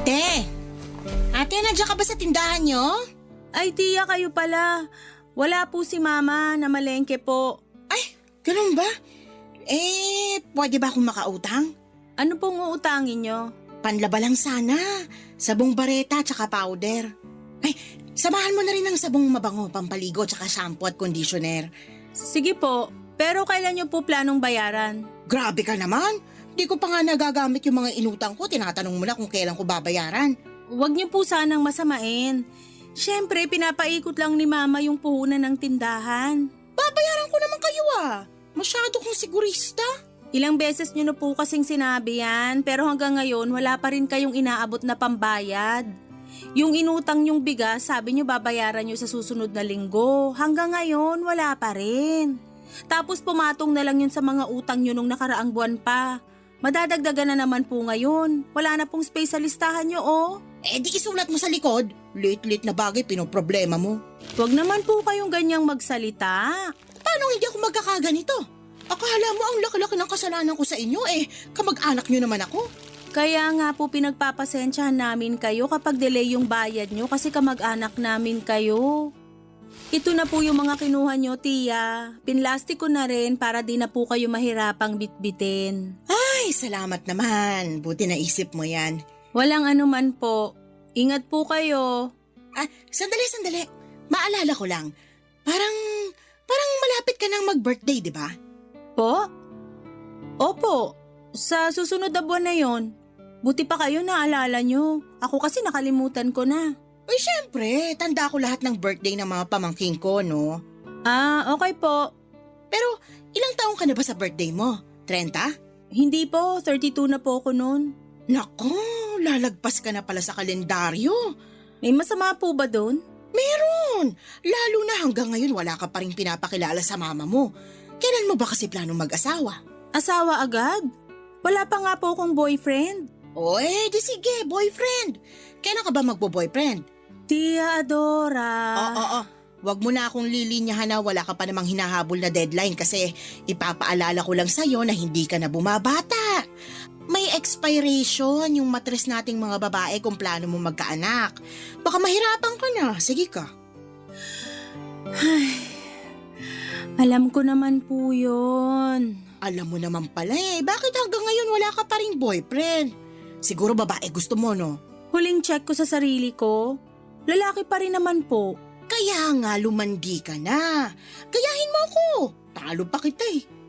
Ate! Ate, nandiyan ka ba sa tindahan nyo? Ay, tiya, kayo pala. Wala po si mama, namalengke po. Ay, ganun ba? Pwede ba akong makautang? Ano pong uutangin nyo? Panlaba lang sana. Sabong bareta tsaka powder. Ay, samahan mo na rin ng sabong mabango, pampaligo tsaka shampoo at conditioner. Sige po, pero kailan nyo po planong bayaran? Grabe ka naman. Di ko pa nga nagagamit yung mga inutang ko. Tinatanong mo na kung kailan ko babayaran. Huwag niyo po sanang masamain. Siyempre, pinapaikot lang ni mama yung puhunan ng tindahan. Babayaran ko naman kayo ah. Masyado kong sigurista. Ilang beses niyo na po kasing sinabi yan, pero hanggang ngayon wala pa rin kayong inaabot na pambayad. Yung inutang yung bigas, sabi niyo babayaran niyo sa susunod na linggo. Hanggang ngayon, wala pa rin. Tapos pumatong na lang yun sa mga utang niyo nung nakaraang buwan pa. Madadagdagan na naman po ngayon. Wala na pong space sa listahan niyo, oh. Di isulat mo sa likod. Late-late na bagay pinoproblema mo. Huwag naman po kayong ganyang magsalita. Paano hindi ako magkakaganito? Akala mo ang laki-laki ng kasalanan ko sa inyo kamag-anak nyo naman ako. Kaya nga po pinagpapasensyahan namin kayo kapag delay yung bayad nyo kasi kamag-anak namin kayo. Ito na po yung mga kinuha nyo, tiya. Pinlastik ko na rin para di na po kayo mahirapang bitbitin. Ay, salamat naman. Buti naisip mo yan. Walang anuman po. Ingat po kayo. Sandali. Maalala ko lang. Parang malapit ka nang mag-birthday, di ba? Po? Opo. Sa susunod na buwan na yon. Buti pa kayo naalala nyo. Ako kasi nakalimutan ko na. Ay, syempre. Tanda ko lahat ng birthday ng mga pamangking ko, no? Okay po. Pero, ilang taong ka na ba sa birthday mo? 30? Hindi po, 32 na po ako noon. Nako, lalagpas ka na pala sa kalendaryo. May masama po ba doon? Meron! Lalo na hanggang ngayon wala ka pa rin pinapakilala sa mama mo. Kailan mo ba kasi planong mag-asawa? Asawa agad? Wala pa nga po akong boyfriend. Di sige, boyfriend. Kailan ka ba magbo-boyfriend? Tia Adora. Wag mo na akong lilinyahan na wala ka pa namang hinahabol na deadline kasi ipapaalala ko lang sa'yo na hindi ka na bumabata. May expiration yung matres nating mga babae kung plano mo magkaanak. Baka mahirapan ka na. Sige ka. Alam ko naman po yun. Alam mo naman pala bakit hanggang ngayon wala ka pa ring boyfriend? Siguro babae gusto mo, no? Huling check ko sa sarili ko, lalaki pa rin naman po. Kaya nga lumandi ka na. Gayahin mo ako. Talo pa kita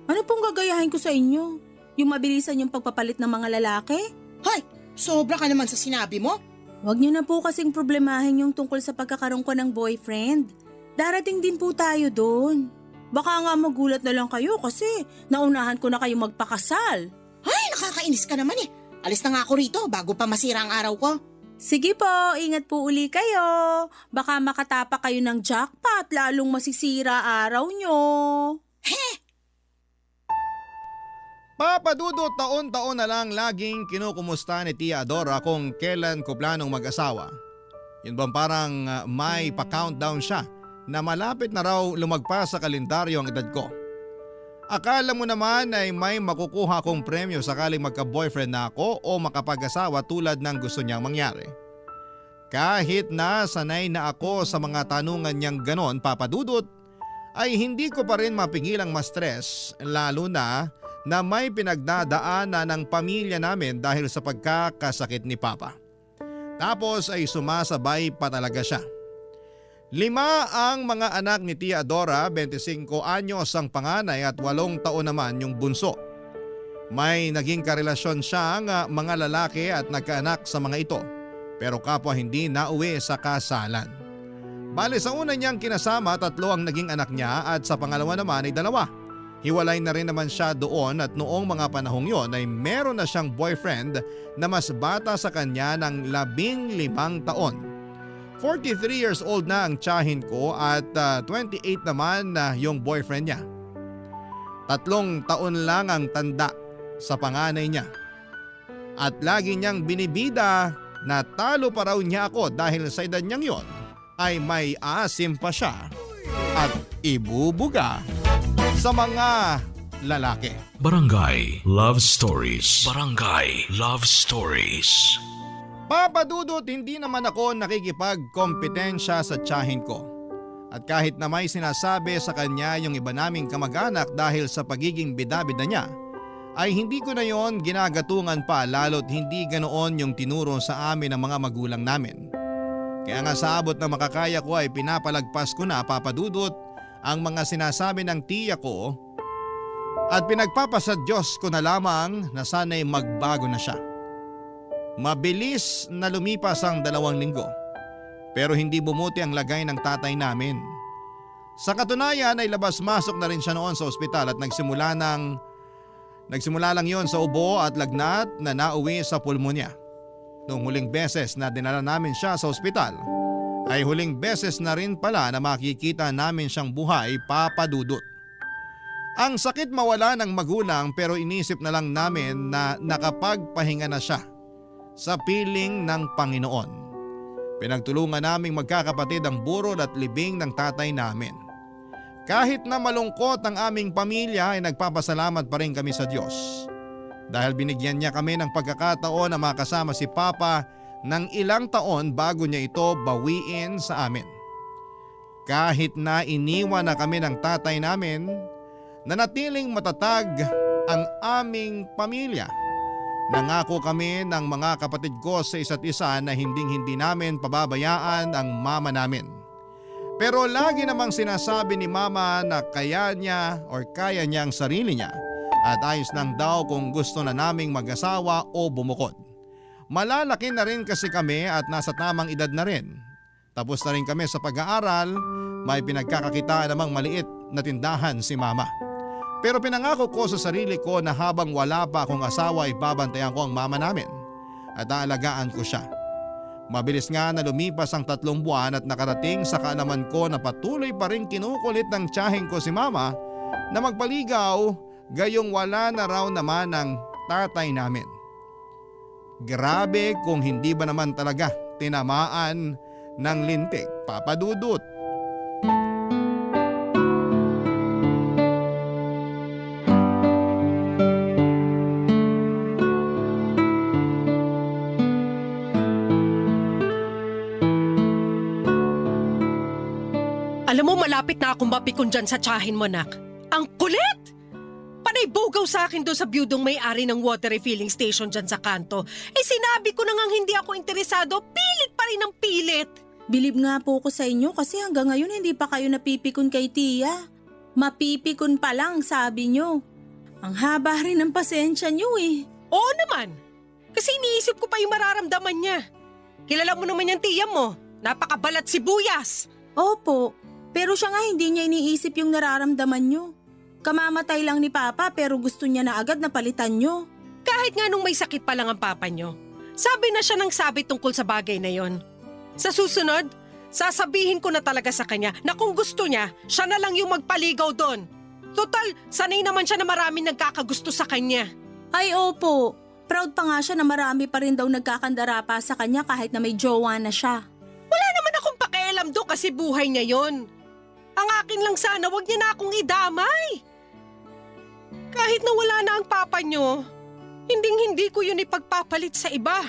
Ano pong gagayahin ko sa inyo? Yung mabilisan yung pagpapalit ng mga lalaki? Hay, sobra ka naman sa sinabi mo. Huwag niyo na po kasing problemahin yung tungkol sa pagkakaroon ko ng boyfriend. Darating din po tayo doon. Baka nga magulat na lang kayo kasi naunahan ko na kayo magpakasal. Ay, nakakainis ka naman Alis na nga ako rito bago pa masira ang araw ko. Sige po, ingat po uli kayo. Baka makatapa kayo ng jackpot lalong masisira araw nyo. Papadudot taon-taon na lang laging kinukumusta ni Tia Adora kung kailan ko planong mag-asawa. Yun bang parang may pa-countdown siya na malapit na raw lumagpas sa kalendaryo ang edad ko. Akala mo naman ay may makukuha kong premyo sakaling magka-boyfriend na ako o makapag-asawa tulad ng gusto niyang mangyari. Kahit na sanay na ako sa mga tanungan niyang ganon, papadudot, ay hindi ko pa rin mapigilang ma-stress lalo na may pinagdadaanan ng pamilya namin dahil sa pagkakasakit ni Papa. Tapos ay sumasabay pa talaga siya. 5 ang mga anak ni Tia Adora, 25 anyos ang panganay at 8 taon naman yung bunso. May naging karelasyon siyang mga lalaki at nagkaanak sa mga ito, pero kapwa hindi nauwi sa kasalan. Bale sa una niyang kinasama 3 ang naging anak niya at sa pangalawa naman ay 2. Hiwalay na rin naman siya doon at noong mga panahong yon ay meron na siyang boyfriend na mas bata sa kanya ng 15 taon. 43 years old na ang tiyahin ko at 28 naman na yung boyfriend niya. 3 taon lang ang tanda sa panganay niya. At lagi niyang binibida na talo pa raw niya ako dahil sa edad niyang yon ay may asim pa siya at ibubuga sa mga lalaki. Barangay Love Stories. Barangay Love Stories. Papa Dudut, hindi naman ako nakikipagkompetensya sa tiyahin ko. At kahit na may sinasabi sa kanya yung iba naming kamag-anak dahil sa pagiging bida-bida niya, ay hindi ko na yon ginagatungan pa lalo't hindi ganoon yung tinuro sa amin ng mga magulang namin. Kaya nga sa abot na makakaya ko ay pinapalagpas ko na, Papa Dudut, ang mga sinasabi ng tiya ko at pinagpapasa Diyos ko na lamang na sana'y magbago na siya. Mabilis na lumipas ang 2 linggo pero hindi bumuti ang lagay ng tatay namin. Sa katunayan ay labas-masok na rin siya noon sa ospital at nagsimula lang yon sa ubo at lagnat na nauwi sa pulmonya. Noong huling beses na dinala namin siya sa ospital ay huling beses na rin pala na makikita namin siyang buhay, Papa Dudut. Ang sakit mawala ng magulang pero inisip na lang namin na nakapagpahinga na siya sa piling ng Panginoon. Pinagtulungan naming magkakapatid ang burol at libing ng tatay namin. Kahit na malungkot ang aming pamilya ay nagpapasalamat pa rin kami sa Diyos. Dahil binigyan niya kami ng pagkakataon na makasama si Papa ng ilang taon bago niya ito bawiin sa amin. Kahit na iniwan na kami ng tatay namin, nanatiling matatag ang aming pamilya. Nangako kami ng mga kapatid ko sa isa't isa na hindi namin pababayaan ang mama namin. Pero lagi namang sinasabi ni mama na kaya niya ang sarili niya at ayos lang daw kung gusto na naming mag-asawa o bumukod. Malalaki na rin kasi kami at nasa tamang edad na rin. Tapos na rin kami sa pag-aaral, may pinagkakakitaan namang maliit na tindahan si mama. Pero pinangako ko sa sarili ko na habang wala pa akong asawa ay babantayan ko ang mama namin at aalagaan ko siya. Mabilis nga na lumipas ang 3 buwan at nakarating sa kaalaman ko na patuloy pa rin kinukulit ng tiyahin ko si mama na magpaligaw gayong wala na raw naman ang tatay namin. Grabe kung hindi ba naman talaga tinamaan ng lintik, Papa Dudut. Alam mo, malapit na akong mapikon dyan sa tiyahin mo, nak. Ang kulit! Panay bugaw sa akin doon sa biyudong may-ari ng water refilling station dyan sa kanto. Sinabi ko na ngang hindi ako interesado, pilit pa rin ang pilit. Bilib nga po ko sa inyo kasi hanggang ngayon hindi pa kayo napipikon kay Tia. Mapipikon pa lang, sabi nyo. Ang haba rin ng pasensya nyo eh. Oo naman. Kasi iniisip ko pa yung mararamdaman niya. Kilala mo naman yung tiya mo. Napakabalat sibuyas. Opo, pero siya nga hindi niya iniisip yung nararamdaman nyo. Kamamatay lang ni Papa pero gusto niya na agad na palitan nyo. Kahit nga nung may sakit pa lang ang papa nyo, sabi na siya ng sabi tungkol sa bagay na yon. Sa susunod, sasabihin ko na talaga sa kanya na kung gusto niya, siya na lang yung magpaligaw doon. Total, sanay naman siya na maraming nagkakagusto sa kanya. Ay opo, proud pa nga siya na marami pa rin daw nagkakandara pa sa kanya kahit na may jowa na siya. Wala naman akong pakialam do kasi buhay niya yon. Ang akin lang sana, wag niya na akong idamay. Kahit na wala na ang papa nyo, hindi ko yun ipagpapalit sa iba.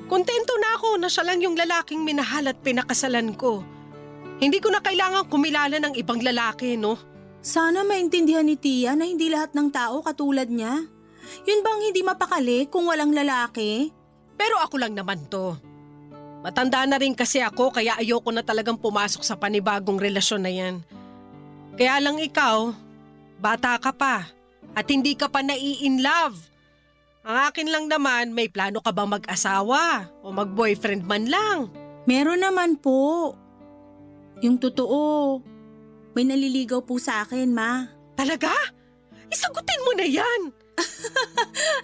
Kontento na ako na siya lang yung lalaking minahal at pinakasalan ko. Hindi ko na kailangan kumilala ng ibang lalaki, no? Sana maintindihan ni Tia na hindi lahat ng tao katulad niya. Yun bang hindi mapakali kung walang lalaki? Pero ako lang naman to. Matanda na rin kasi ako kaya ayoko na talagang pumasok sa panibagong relasyon na yan. Kaya lang ikaw, bata ka pa at hindi ka pa nai-in-love. Ang akin lang naman, may plano ka bang mag-asawa o mag-boyfriend man lang? Meron naman po. Yung totoo, may naliligaw po sa akin, Ma. Talaga? Isagutin mo na yan!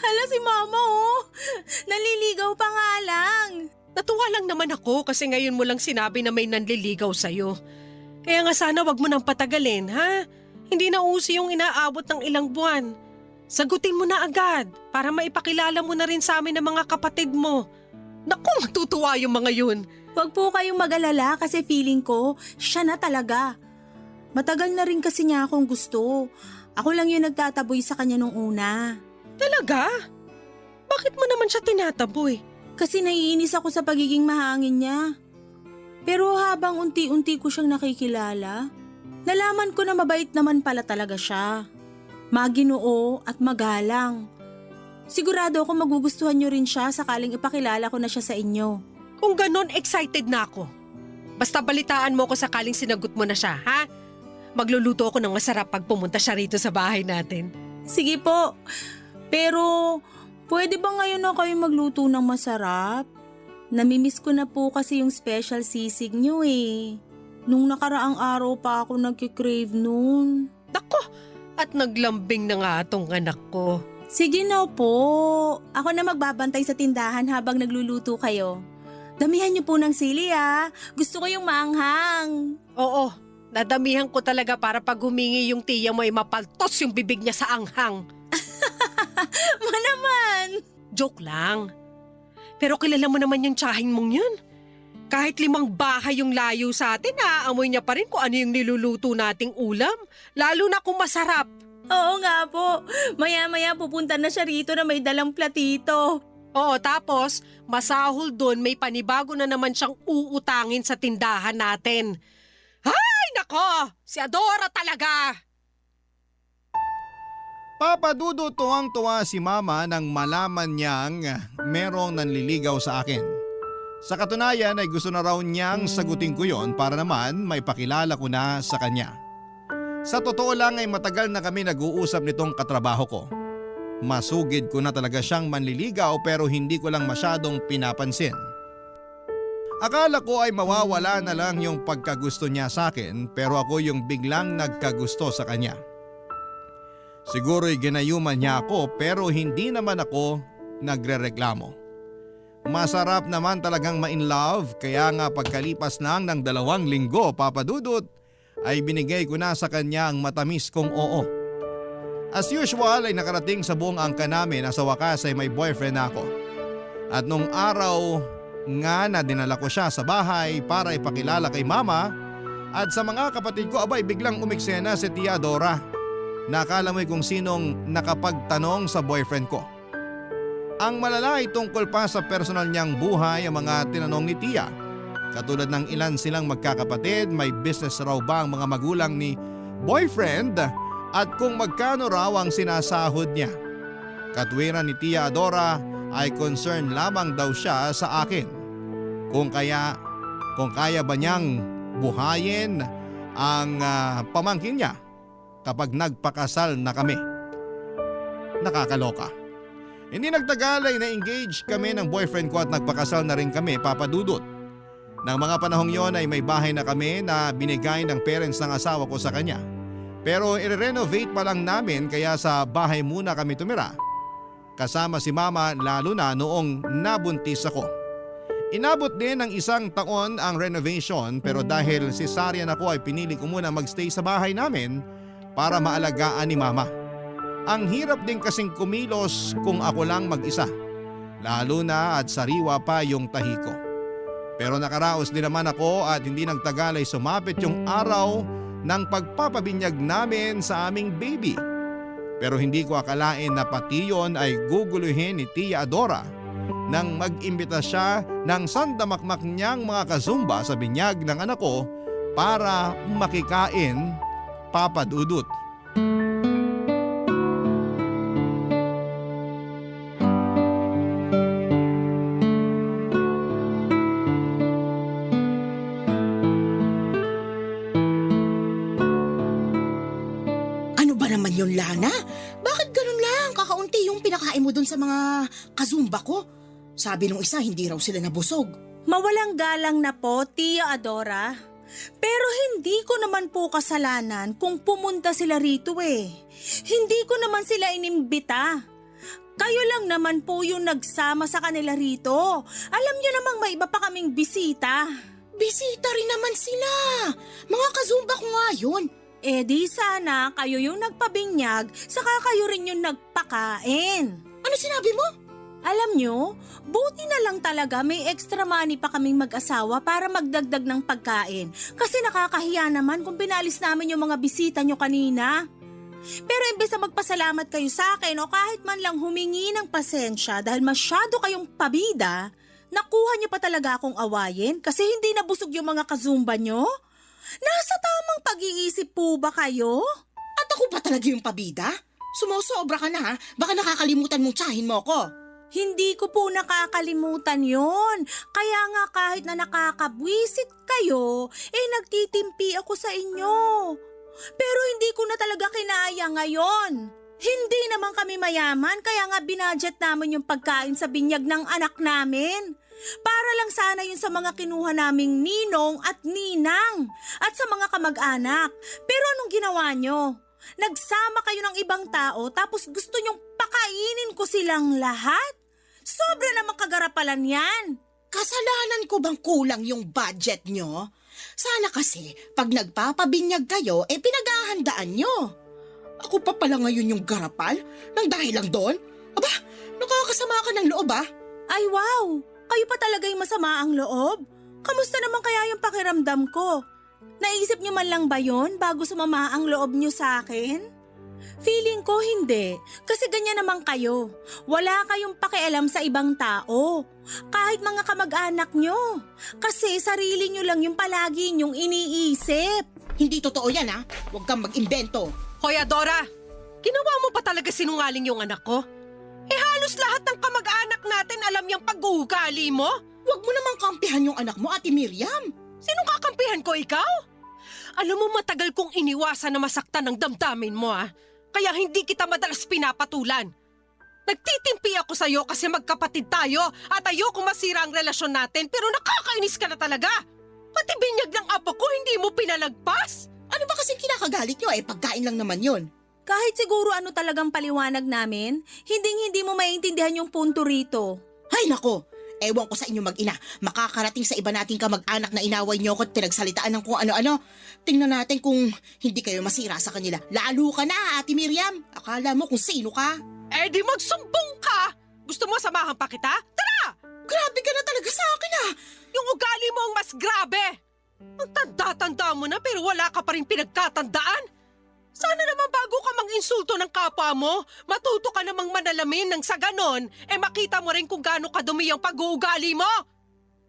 Hala si Mama oh, naliligaw pa nga lang. Natuwa lang naman ako kasi ngayon mo lang sinabi na may nanliligaw sa'yo. Kaya nga sana wag mo nang patagalin, ha? Hindi na uso yung inaabot ng ilang buwan. Sagutin mo na agad para maipakilala mo na rin sa amin ng mga kapatid mo. Naku, matutuwa yung mga yun. Huwag po kayong mag-alala kasi feeling ko, siya na talaga. Matagal na rin kasi niya akong gusto. Ako lang yung nagtataboy sa kanya nung una. Talaga? Bakit mo naman siya tinataboy? Kasi naiinis ako sa pagiging mahangin niya. Pero habang unti-unti ko siyang nakikilala, nalaman ko na mabait naman pala talaga siya. Maginoo at magalang. Sigurado ako magugustuhan niyo rin siya sakaling ipakilala ko na siya sa inyo. Kung ganon, excited na ako. Basta balitaan mo ko sakaling sinagot mo na siya, ha? Magluluto ako ng masarap pag pumunta siya rito sa bahay natin. Sige po. Pero pwede ba ngayon na kayo magluto ng masarap? Namimiss ko na po kasi yung special sisig niyo eh. Nung nakaraang araw pa ako nagkikrave noon. Nako, at naglambing na nga atong anak ko. Sige na po. Ako na magbabantay sa tindahan habang nagluluto kayo. Damihan niyo po ng sili ah. Gusto ko yung maanghang. Oo, nadamihan ko talaga para pag humingi yung tiya mo ay mapaltos yung bibig niya sa anghang. Manaman! Joke lang. Pero kilala mo naman yung tsahing mong yun. Kahit 5 bahay yung layo sa atin, naaamoy niya pa rin kung ano yung niluluto nating ulam. Lalo na kung masarap. Oo nga po. Maya-maya pupunta na siya rito na may dalang platito. Oo, tapos masahol doon may panibago na naman siyang uutangin sa tindahan natin. Ay, nako! Si Adora talaga! Papa Dudut, tuwang-tuwa si Mama nang malaman niyang merong nanliligaw sa akin. Sa katunayan ay gusto na raw niyang sagutin ko yon para naman may pakilala ko na sa kanya. Sa totoo lang ay matagal na kami nag-uusap nitong katrabaho ko. Masugid ko na talaga siyang manliligaw pero hindi ko lang masyadong pinapansin. Akala ko ay mawawala na lang yung pagkagusto niya sa akin pero ako yung biglang nagkagusto sa kanya. Siguro'y ginayuman niya ako pero hindi naman ako nagrereklamo. Masarap naman talagang ma-in love kaya nga pagkalipas lang ng 2 linggo, Papa Dudut, ay binigay ko na sa kanya ang matamis kong oo. As usual ay nakarating sa buong angka namin na sa wakas ay may boyfriend na ako. At nung araw nga na dinala ko siya sa bahay para ipakilala kay Mama at sa mga kapatid ko abay biglang umiksena si Tia Dora. Nakala mo'y kung sinong nakapagtanong sa boyfriend ko. Ang malala ay tungkol pa sa personal niyang buhay ang mga tinanong ni Tia. Katulad ng ilan silang magkakapatid, may business raw ba ang mga magulang ni boyfriend at kung magkano raw ang sinasahod niya. Katwiran ni Tia Adora ay concern lamang daw siya sa akin. Kung kaya ba niyang buhayin ang pamangkin niya kapag nagpakasal na kami. Nakakaloka. Hindi nagtagal ay na-engage kami ng boyfriend ko at nagpakasal na rin kami, Papa Dudut. Nang mga panahong yon ay may bahay na kami na binigay ng parents ng asawa ko sa kanya. Pero i-renovate pa lang namin kaya sa bahay muna kami tumira. Kasama si Mama lalo na noong nabuntis ako. Inabot din ng 1 taon ang renovation pero dahil cesarean ako ay pinili ko muna magstay sa bahay namin para maalagaan ni Mama. Ang hirap din kasing kumilos kung ako lang mag-isa. Lalo na at sariwa pa yung tahi ko. Pero nakaraos din naman ako at hindi nagtagal ay sumapit yung araw ng pagpapabinyag namin sa aming baby. Pero hindi ko akalain na pati yun ay guguluhin ni Tia Adora nang mag-imbita siya ng sandamakmak niyang mga kazumba sa binyag ng anak ko para makikain, Papa Dudut. Yun, Lana? Bakit ganun lang? Kakaunti yung pinakain mo dun sa mga kazumba ko. Sabi nung isa, hindi raw sila nabusog. Mawalang galang na po, Tia Adora. Pero hindi ko naman po kasalanan kung pumunta sila rito eh. Hindi ko naman sila inimbita. Kayo lang naman po yung nagsama sa kanila rito. Alam niyo namang may iba pa kaming bisita. Bisita rin naman sila. Mga kazumba ko nga yun. Eh di sana kayo yung nagpabinyag, saka kayo rin yung nagpakain. Ano sinabi mo? Alam nyo, buti na lang talaga may extra money pa kaming mag-asawa para magdagdag ng pagkain. Kasi nakakahiya naman kung pinalis namin yung mga bisita nyo kanina. Pero imbes na magpasalamat kayo sa akin o kahit man lang humingi ng pasensya dahil masyado kayong pabida, Nakuha niyo pa talaga akong awayin kasi hindi nabusog yung mga kazumba niyo? Nasa tamang pag-iisip po ba kayo? At ako pa talaga yung pabida? Sumusobra ka na ha? Baka nakakalimutan mong tsahin mo ko. Hindi ko po nakakalimutan yon. Kaya nga kahit na nakakabwisit kayo, nagtitimpi ako sa inyo. Pero hindi ko na talaga kinaya ngayon. Hindi naman kami mayaman kaya nga binadget namin yung pagkain sa binyag ng anak namin. Para lang sana yun sa mga kinuha naming ninong at ninang at sa mga kamag-anak. Pero anong ginawa nyo? Nagsama kayo ng ibang tao tapos gusto nyong pakainin ko silang lahat? Sobra namang kagarapalan yan. Kasalanan ko bang kulang yung budget nyo? Sana kasi pag nagpapabinyag kayo, pinaghahandaan nyo. Ako pa pala ngayon yung garapal? Nang dahil lang doon? Aba, nakakasama ka ng loob ah. Ay wow, kayo pa talaga yung masama ang loob? Kamusta naman kaya yung pakiramdam ko? Naisip niyo man lang ba yon bago sumama ang loob niyo sa akin? Feeling ko hindi, kasi ganyan naman kayo. Wala kayong pakialam sa ibang tao, kahit mga kamag-anak nyo. Kasi sarili nyo lang yung palagi nyong iniisip. Hindi totoo yan ha. Huwag kang mag-imbento. Hoy Adora, ginawa mo pa talaga sinungaling yung anak ko? Halos lahat ng kamag-anak natin alam yung pag-uugali mo. Huwag mo namang kampihan yung anak mo, Ate Miriam. Sinong kakampihan ko, ikaw? Alam mo matagal kong iniwasan na masaktan ng damdamin mo Kaya hindi kita madalas pinapatulan. Nagtitimpi ako sa'yo kasi magkapatid tayo at ayoko masira ang relasyon natin pero nakakainis ka na talaga. Pati binyag ng apo ko hindi mo pinalagpas. Ano ba kasing kinakagalit nyo? Pagkain lang naman yun. Kahit siguro ano talagang paliwanag namin, hindi mo maintindihan yung punto rito. Hay nako, ewan ko sa inyo mag-ina. Makakarating sa iba nating kamag-anak na inaway nyo ko at pinagsalitaan ng kung ano-ano. Tingnan natin kung hindi kayo masira sa kanila. Lalo ka na, Ate Miriam. Akala mo kung sino ka. Di magsumbong ka! Gusto mo samahan pa kita? Tara! Grabe ka na talaga sa akin Yung ugali mo ang mas grabe! Ang tanda-tanda mo na pero wala ka pa rin pinagkatandaan. Sana naman bago ka mang-insulto ng kapwa mo, matuto ka namang manalamin nang sa ganon, makita mo rin kung gaano kadumi ang pag-uugali mo.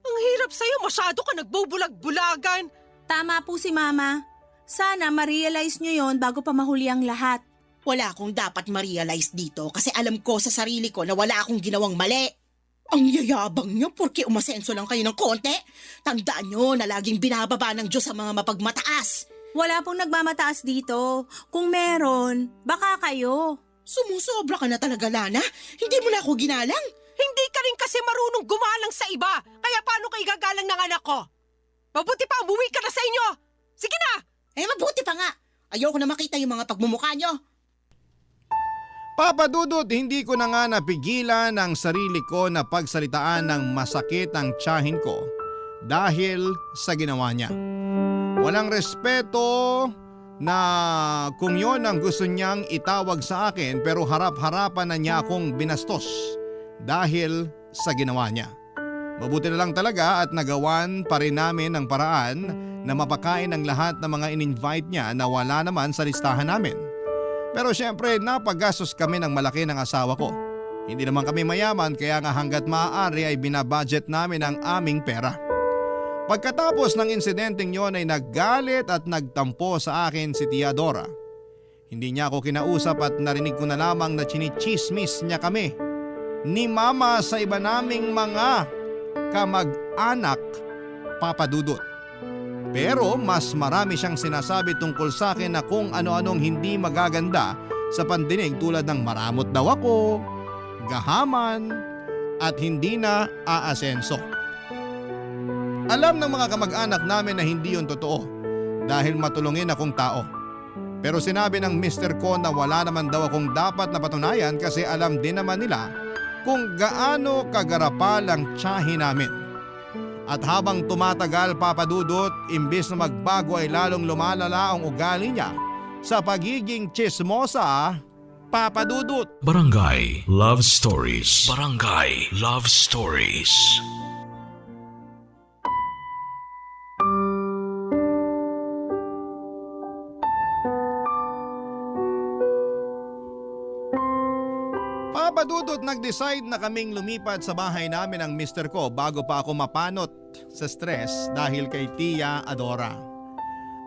Ang hirap sa'yo, masyado ka nagbubulag-bulagan. Tama po si Mama. Sana ma-realize nyo yon bago pa mahuli ang lahat. Wala akong dapat ma-realize dito kasi alam ko sa sarili ko na wala akong ginawang mali. Ang yayabang nyo porque umasenso lang kayo ng konti. Tandaan nyo na laging binababa ng Diyos sa mga mapagmataas. Wala pong nagmamataas dito. Kung meron, baka kayo. Sumusobra ka na talaga, Lana. Hindi mo na ako ginalang. Hindi ka rin kasi marunong gumalang sa iba. Kaya paano ka igagalang ng anak ko? Mabuti pa umuwi ka na sa inyo. Sige na! Mabuti pa nga. Ayoko na makita yung mga pagmumukha nyo. Papa Dudut, hindi ko na nga napigilan ang sarili ko na pagsalitaan ng masakit ang tiyahin ko dahil sa ginawa niya. Walang respeto na kung yon ang gusto niyang itawag sa akin pero harap-harapan na niya akong binastos dahil sa ginawa niya. Mabuti na lang talaga at nagawan pa rin namin ang paraan na mapakain ang lahat ng mga in-invite niya na wala naman sa listahan namin. Pero syempre napagastos kami ng malaki ng asawa ko. Hindi naman kami mayaman kaya nga hanggat maaari ay binabudget namin ang aming pera. Pagkatapos ng insidenteng yon ay naggalit at nagtampo sa akin si Tia Dora. Hindi niya ako kinausap at narinig ko na lamang na chinichismis niya kami ni Mama sa iba naming mga kamag-anak, Papa Dudut. Pero mas marami siyang sinasabi tungkol sa akin na kung ano-anong hindi magaganda sa pandinig tulad ng maramot daw ako, gahaman at hindi na aasenso. Alam ng mga kamag-anak namin na hindi yun totoo dahil matulungin akong tao. Pero sinabi ng mister ko na wala naman daw akong dapat na patunayan kasi alam din naman nila kung gaano kagarapal ang tiyahin namin. At habang tumatagal, Papa Dudut, imbis na magbago ay lalong lumalala ang ugali niya sa pagiging chismosa, Papa Dudut. Barangay Love Stories. Barangay Love Stories. Papa Papadudot nag-decide na kaming lumipat sa bahay namin ng mister ko bago pa ako mapanot sa stress dahil kay Tia Adora.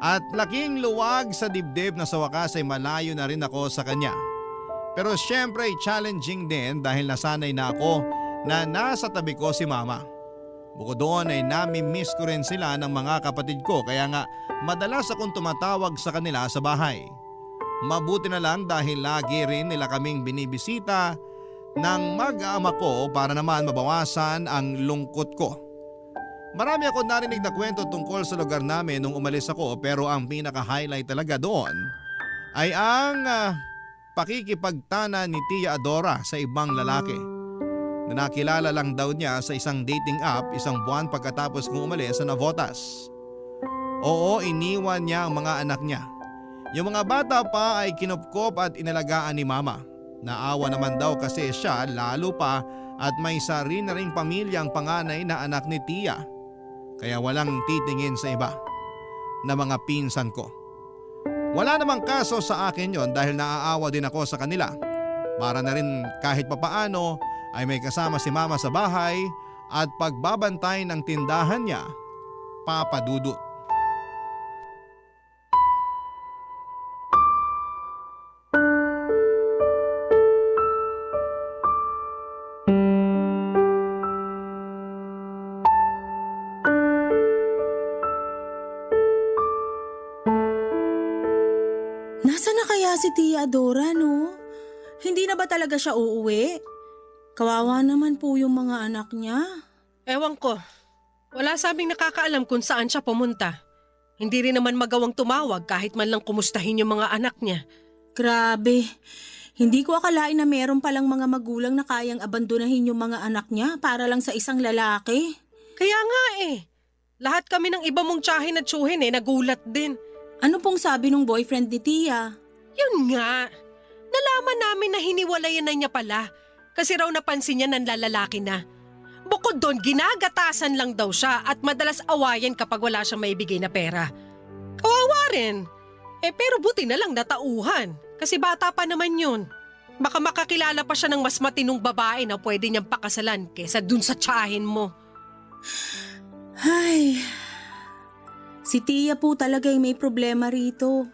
At laking luwag sa dibdib na sa wakas ay malayo na rin ako sa kanya. Pero syempre challenging din dahil nasanay na ako na nasa tabi ko si mama. Bukod doon ay nami-miss ko rin sila ng mga kapatid ko kaya nga madalas akong tumatawag sa kanila sa bahay. Mabuti na lang dahil lagi rin nila kaming binibisita ng mag-aama ko para naman mabawasan ang lungkot ko. Marami ako narinig na kwento tungkol sa lugar namin nung umalis ako pero ang pinaka-highlight talaga doon ay ang pakikipagtana ni Tia Adora sa ibang lalaki. Na nakilala lang daw niya sa isang dating app isang buwan pagkatapos kong umalis sa Navotas. Oo, iniwan niya ang mga anak niya. Yung mga bata pa ay kinupkop at inalagaan ni mama. Naawa naman daw kasi siya lalo pa at may sarili na ring pamilyang panganay na anak ni Tia. Kaya walang titingin sa iba na mga pinsan ko. Wala namang kaso sa akin yon dahil naaawa din ako sa kanila. Para na rin kahit papaano ay may kasama si mama sa bahay at pagbabantay ng tindahan niya, Papa Dudut. Nasaan na kaya si Tia Adora, no? Hindi na ba talaga siya uuwi? Kawawa naman po yung mga anak niya. Ewan ko. Wala sa aming nakakaalam kung saan siya pumunta. Hindi rin naman magawang tumawag kahit man lang kumustahin yung mga anak niya. Grabe. Hindi ko akalain na meron palang mga magulang na kayang abandonahin yung mga anak niya para lang sa isang lalaki. Kaya nga eh. Lahat kami ng iba mong tiyahin at tsuhin nagulat din. Ano pong sabi ng boyfriend ni Tia? Yun nga. Nalaman namin na hiniwalayan na niya pala. Kasi raw napansin niya ng lalaki na. Bukod doon, ginagatasan lang daw siya at madalas awayan kapag wala siyang maibigay na pera. Kawawa rin. Pero buti na lang natauhan. Kasi bata pa naman yun. Baka makakilala pa siya ng mas matinong babae na pwede niyang pakasalan kesa dun sa tiyahin mo. Ay, si Tia po talaga yung may problema rito.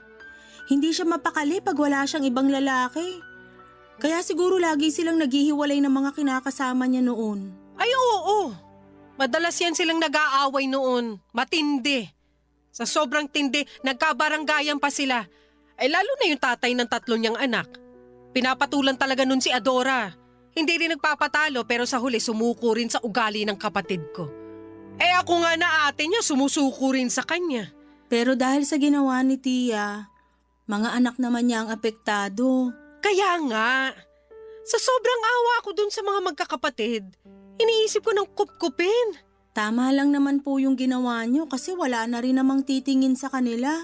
Hindi siya mapakali pag wala siyang ibang lalaki. Kaya siguro lagi silang naghihiwalay ng mga kinakasama niya noon. Ay oo. Madalas yan silang nag-aaway noon. Matindi. Sa sobrang tindi, nagkabaranggayan pa sila. Ay lalo na yung tatay ng 3 niyang anak. Pinapatulan talaga nun si Adora. Hindi rin nagpapatalo pero sa huli sumuko rin sa ugali ng kapatid ko. Ako nga na ate niya sumusuko rin sa kanya. Pero dahil sa ginawa ni Tia, mga anak naman niya ang apektado. Kaya nga, sa sobrang awa ko dun sa mga magkakapatid, iniisip ko ng kupkupin. Tama lang naman po yung ginawa niyo kasi wala na rin namang titingin sa kanila.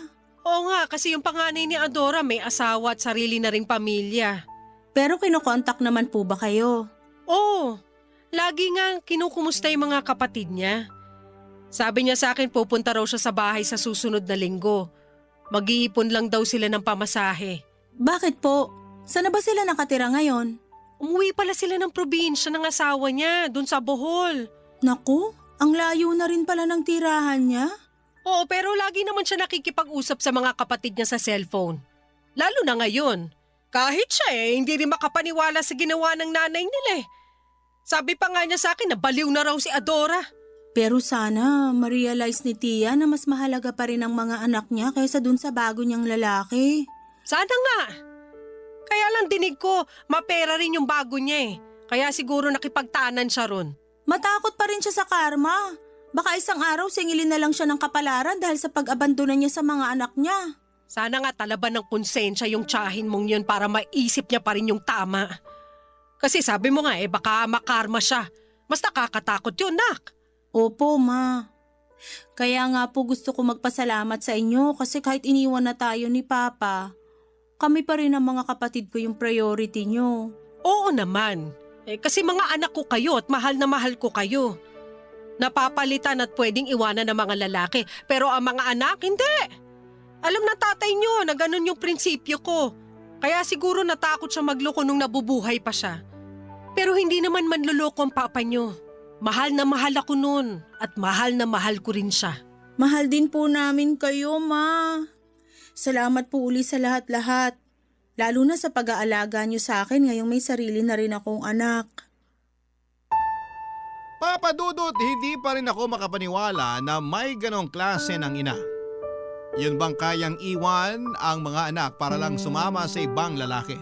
Oo nga, kasi yung panganay ni Adora may asawa at sarili na ring pamilya. Pero kinokontak naman po ba kayo? Oo, lagi nga kinukumusta yung mga kapatid niya. Sabi niya sa akin pupunta raw siya sa bahay sa susunod na linggo. Mag-iipon lang daw sila ng pamasahe. Bakit po? Saan na ba sila nakatira ngayon? Umuwi pala sila ng probinsya ng asawa niya, dun sa Bohol. Naku, ang layo na rin pala ng tirahan niya. Oo, pero lagi naman siya nakikipag-usap sa mga kapatid niya sa cellphone. Lalo na ngayon. Kahit siya hindi rin makapaniwala sa ginawa ng nanay nila Sabi pa nga niya sa akin na baliw na raw si Adora. Pero sana ma-realize ni Tia na mas mahalaga pa rin ang mga anak niya kaysa dun sa bago niyang lalaki. Sana nga. Kaya lang dinig ko, mapera rin yung bago niya Kaya siguro nakipagtanan siya ron. Matakot pa rin siya sa karma. Baka isang araw singilin na lang siya ng kapalaran dahil sa pag-abandona niya sa mga anak niya. Sana nga talaban ng konsensya yung tiyahin mong yun para maisip niya pa rin yung tama. Kasi sabi mo nga baka makarma siya. Mas nakakatakot yun, nak. Opo, ma. Kaya nga po gusto ko magpasalamat sa inyo kasi kahit iniwan na tayo ni Papa, kami pa rin ang mga kapatid ko yung priority nyo. Oo naman. Kasi mga anak ko kayo at mahal na mahal ko kayo. Napapalitan at pwedeng iwanan ng mga lalaki pero ang mga anak hindi. Alam na tatay nyo na ganun yung prinsipyo ko. Kaya siguro natakot siya magloko nung nabubuhay pa siya. Pero hindi naman manloloko ang papa niyo. Mahal na mahal ako noon at mahal na mahal ko rin siya. Mahal din po namin kayo, Ma. Salamat po uli sa lahat-lahat. Lalo na sa pag-aalaga niyo sa akin ngayong may sarili na rin akong anak. Papa Dudut, hindi pa rin ako makapaniwala na may ganong klase ng ina. Yun bang kayang iwan ang mga anak para lang sumama sa ibang lalaki?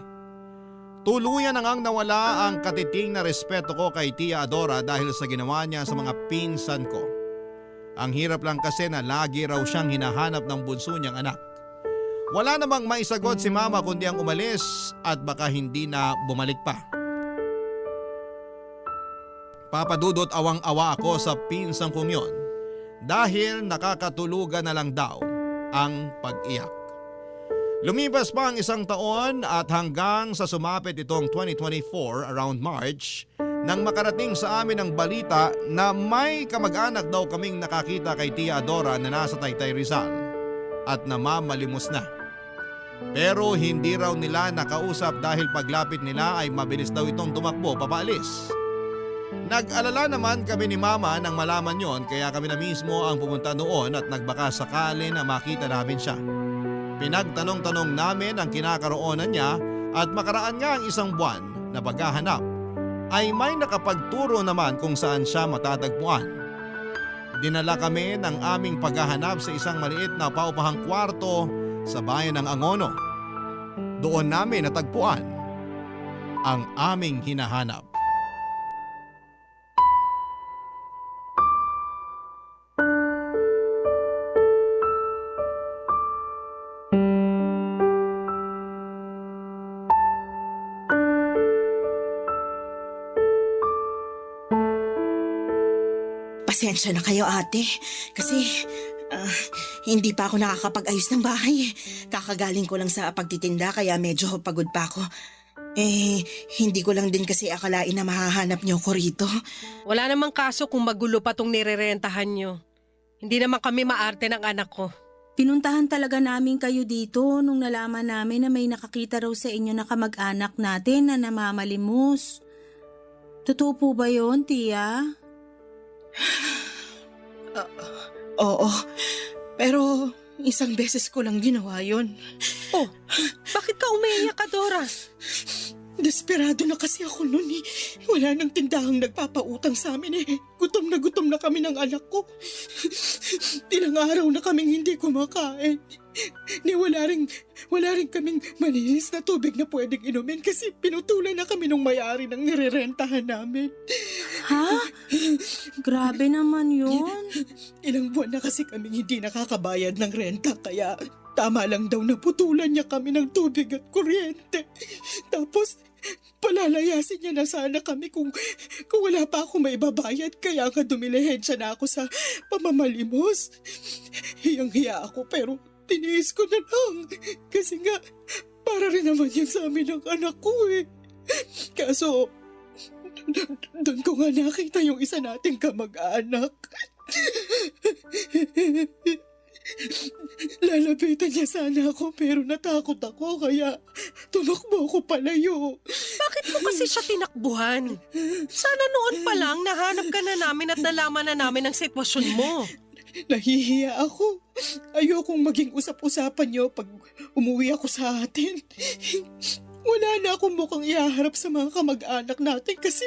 Tuluyan na ngang nawala ang katiting na respeto ko kay Tia Adora dahil sa ginawa niya sa mga pinsan ko. Ang hirap lang kasi na lagi raw siyang hinahanap ng bunso niyang anak. Wala namang maisagot si Mama kundi ang umalis at baka hindi na bumalik pa. Papa Dudut, awang-awa ako sa pinsan kong yon dahil nakakatulugan na lang daw ang pag-iyak. Lumipas pa ang isang taon at hanggang sa sumapit itong 2024 around March nang makarating sa amin ang balita na may kamag-anak daw kaming nakakita kay Tia Adora na nasa Taytay Rizal at namamalimos na. Pero hindi raw nila nakausap dahil paglapit nila ay mabilis daw itong tumakbo papaalis. Nag-alala naman kami ni Mama nang malaman yon kaya kami na mismo ang pumunta noon at nagbaka sakali na makita namin siya. Pinagtanong-tanong namin ang kinakaroonan niya at makaraan nga ang isang buwan na paghahanap ay may nakapagturo naman kung saan siya matatagpuan. Dinala kami ng aming paghahanap sa isang maliit na paupahang kwarto sa bayan ng Angono. Doon namin natagpuan ang aming hinahanap. Pasensya na kayo, ate. Kasi hindi pa ako nakakapag-ayos ng bahay. Kakagaling ko lang sa pagtitinda kaya medyo pagod pa ako. Hindi ko lang din kasi akalain na mahahanap niyo ko rito. Wala namang kaso kung magulo pa tong nirerentahan niyo. Hindi naman kami maarte ng anak ko. Pinuntahan talaga namin kayo dito nung nalaman namin na may nakakita raw sa inyo na kamag-anak natin na namamalimos. Totoo po ba yun, Tia? Oo, pero isang beses ko lang ginawa yon. Oh, bakit ka umiiyak, Adora? Desperado na kasi ako noon eh. Wala nang tindahang nagpapautang sa amin eh. Gutom na kami ng anak ko. Ilang araw na kaming hindi kumakain. Wala rin kaming malinis na tubig na pwedeng inumin kasi pinutulan na kami nung may-ari ng nirerentahan namin. Ha? Grabe naman yun. Ilang buwan na kasi kaming hindi nakakabayad ng renta kaya tama lang daw na putulan niya kami ng tubig at kuryente. Tapos palalayasin niya na sana kami kung wala pa ako maibabayad kaya nga dumilihensya na ako sa pamamalimos. Hiyang-hiya ako pero tiniis ko na lang kasi nga para rin naman yan sa amin ng anak ko eh. Kaso doon ko nga nakita yung isa nating kamag-anak. Lalapitan niya sana ako pero natakot ako kaya tumakbo ako palayo. Bakit mo kasi siya tinakbuhan? Sana noon pa lang nahanap ka na namin at nalaman na namin ang sitwasyon mo. Nahihiya ako. Ayokong maging usap-usapan niyo pag umuwi ako sa atin. Wala na akong mukhang ihaharap sa mga kamag-anak natin kasi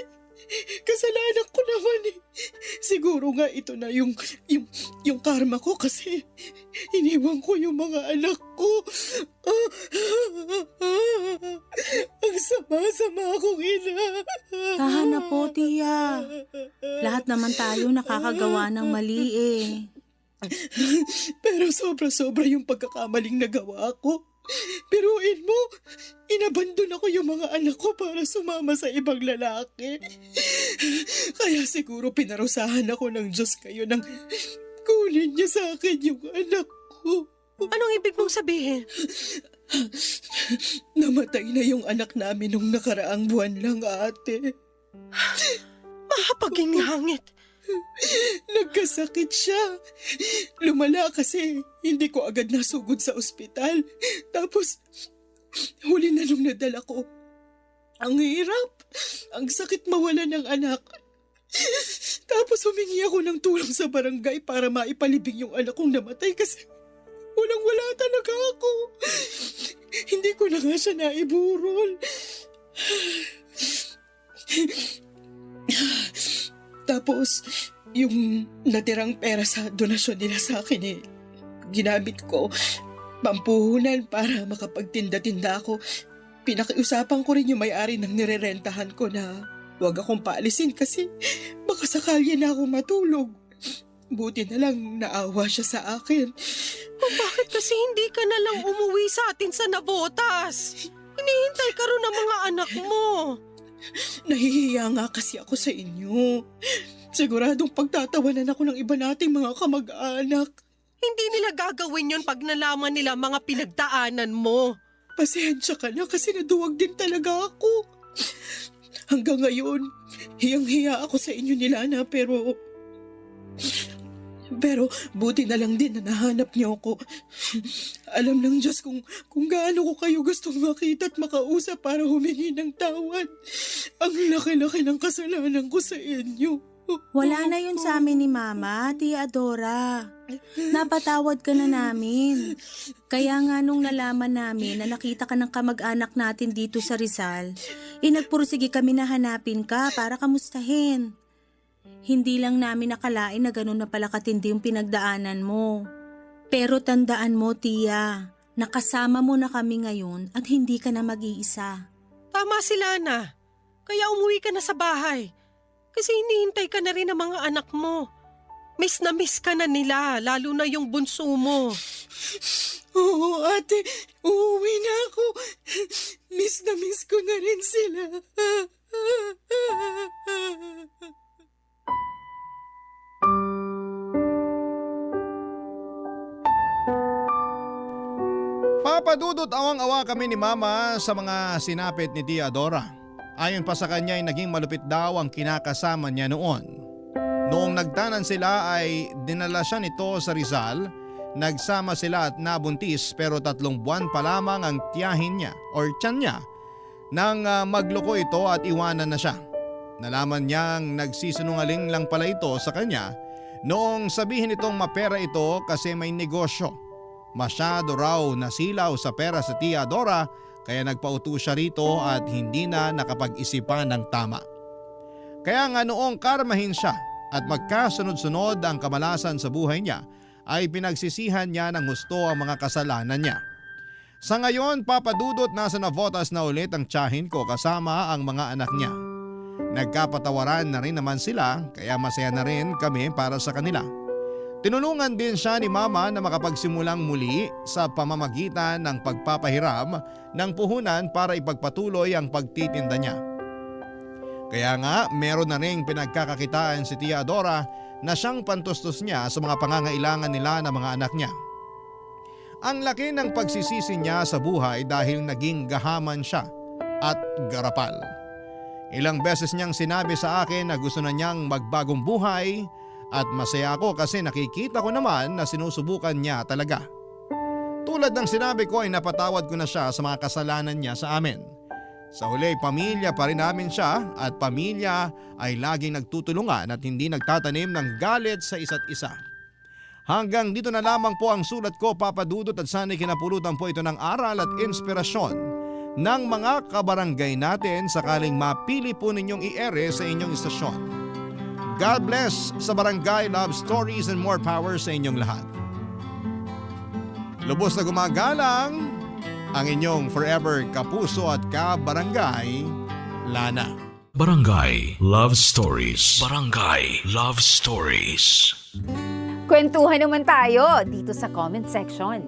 kasalanan ko naman eh. Siguro nga ito na yung karma ko kasi iniwan ko yung mga anak ko. Ang sama-sama akong ina. Tahan na po, Tia. Lahat naman tayo nakakagawa ng mali eh. Pero sobra-sobra yung pagkakamaling nagawa ko. Piruin mo, inabandon ako yung mga anak ko para sumama sa ibang lalaki. Kaya siguro pinarusahan ako ng Diyos kayo nang kunin niya sa akin yung anak ko. Anong ibig mong sabihin? Namatay na yung anak namin nung nakaraang buwan lang, ate. Mahapaging hangit. Nagkasakit siya. Lumala kasi hindi ko agad nasugod sa ospital. Tapos, huli na nung nadala ko. Ang hirap. Ang sakit mawala ng anak. Tapos humingi ako ng tulong sa barangay para maipalibing yung anak kong namatay kasi walang-wala talaga ako. Hindi ko na nga siya naiburol. Tapos, yung natirang pera sa donasyon nila sa akin ginamit ko pampuhunan para makapagtinda-tinda ako. Pinakiusapan ko rin yung may-ari ng nirerentahan ko na huwag akong paalisin kasi baka sakali na ako matulog. Buti na lang naawa siya sa akin. Bakit kasi hindi ka na lang umuwi sa atin sa Navotas? Hinihintay ka rin ng mga anak mo. Nahihiya nga kasi ako sa inyo. Siguradong pagtatawanan ako ng iba nating mga kamag-anak. Hindi nila gagawin yon pag nalaman nila mga pinagdaanan mo. Pasensya ka na kasi naduwag din talaga ako. Hanggang ngayon, hiyang-hiya ako sa inyo ni Lana pero buti na lang din na nahanap niyo ako. Alam ng Diyos kung gaano ko kayo gustong makita at makausap para humingi ng tawad. Ang laki-laki ng kasalanan ko sa inyo. Wala na yun sa amin ni Mama, Tia Adora. Napatawad ka na namin. Kaya nga nung nalaman namin na nakita ka ng kamag-anak natin dito sa Rizal, nagpursige kami na hanapin ka para kamustahin. Hindi lang namin nakalain na ganun na pala katindi yung pinagdaanan mo. Pero tandaan mo, Tia, nakasama mo na kami ngayon at hindi ka na mag-iisa. Tama si Lana. Kaya umuwi ka na sa bahay. Kasi hinihintay ka na rin ng mga anak mo. Miss na miss ka na nila, lalo na yung bunso mo. Oo, ate. Uuwi na ako. Miss na miss ko na rin sila. Papadudot awang-awa kami ni Mama sa mga sinapit ni Tia Adora. Ayon pa sa kanya ay naging malupit daw ang kinakasama niya noon. Noong nagtanan sila ay dinala siya nito sa Rizal, nagsama sila at nabuntis pero 3 buwan pa lamang ang tiyahin niya or tiyan niya nang magloko ito at iwanan na siya. Nalaman niyang nagsisinungaling lang pala ito sa kanya noong sabihin itong mapera ito kasi may negosyo. Masyado raw nasilaw sa pera sa Tia Adora kaya nagpauto siya rito at hindi na nakapag-isipan ng tama. Kaya nga noong karmahin siya at magkasunod-sunod ang kamalasan sa buhay niya ay pinagsisihan niya ng husto ang mga kasalanan niya. Sa ngayon, papadudot nasa Navotas na ulit ang tiyahin ko kasama ang mga anak niya. Nagkapatawaran na rin naman sila kaya masaya na rin kami para sa kanila. Tinulungan din siya ni Mama na makapagsimulang muli sa pamamagitan ng pagpapahiram ng puhunan para ipagpatuloy ang pagtitinda niya. Kaya nga meron na ring pinagkakakitaan si Tia Adora na siyang pantustos niya sa mga pangangailangan nila ng mga anak niya. Ang laki ng pagsisisi niya sa buhay dahil naging gahaman siya at garapal. Ilang beses niyang sinabi sa akin na gusto na niyang magbagong buhay at masaya ako kasi nakikita ko naman na sinusubukan niya talaga. Tulad ng sinabi ko ay napatawad ko na siya sa mga kasalanan niya sa amin. Sa huli, pamilya pa rin namin siya at pamilya ay laging nagtutulungan at hindi nagtatanim ng galit sa isa't isa. Hanggang dito na lamang po ang sulat ko, Papa Dudut, at sana'y kinapulutan po ito ng aral at inspirasyon ng mga kabarangay natin sakaling mapili po ninyong i-ere sa inyong istasyon. God bless sa Barangay Love Stories and more power sa inyong lahat. Lubos na gumagalang ang inyong forever kapuso at kabarangay, Lana. Barangay Love Stories. Barangay Love Stories. Kwentuhan naman tayo dito sa comment section.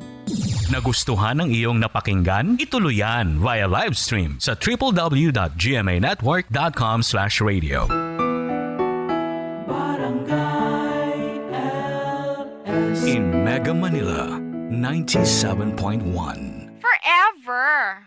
Nagustuhan ng iyong napakinggan? Ituloy yan via live stream sa www.gmanetwork.com/radio. In Mega Manila, 97.1. Forever!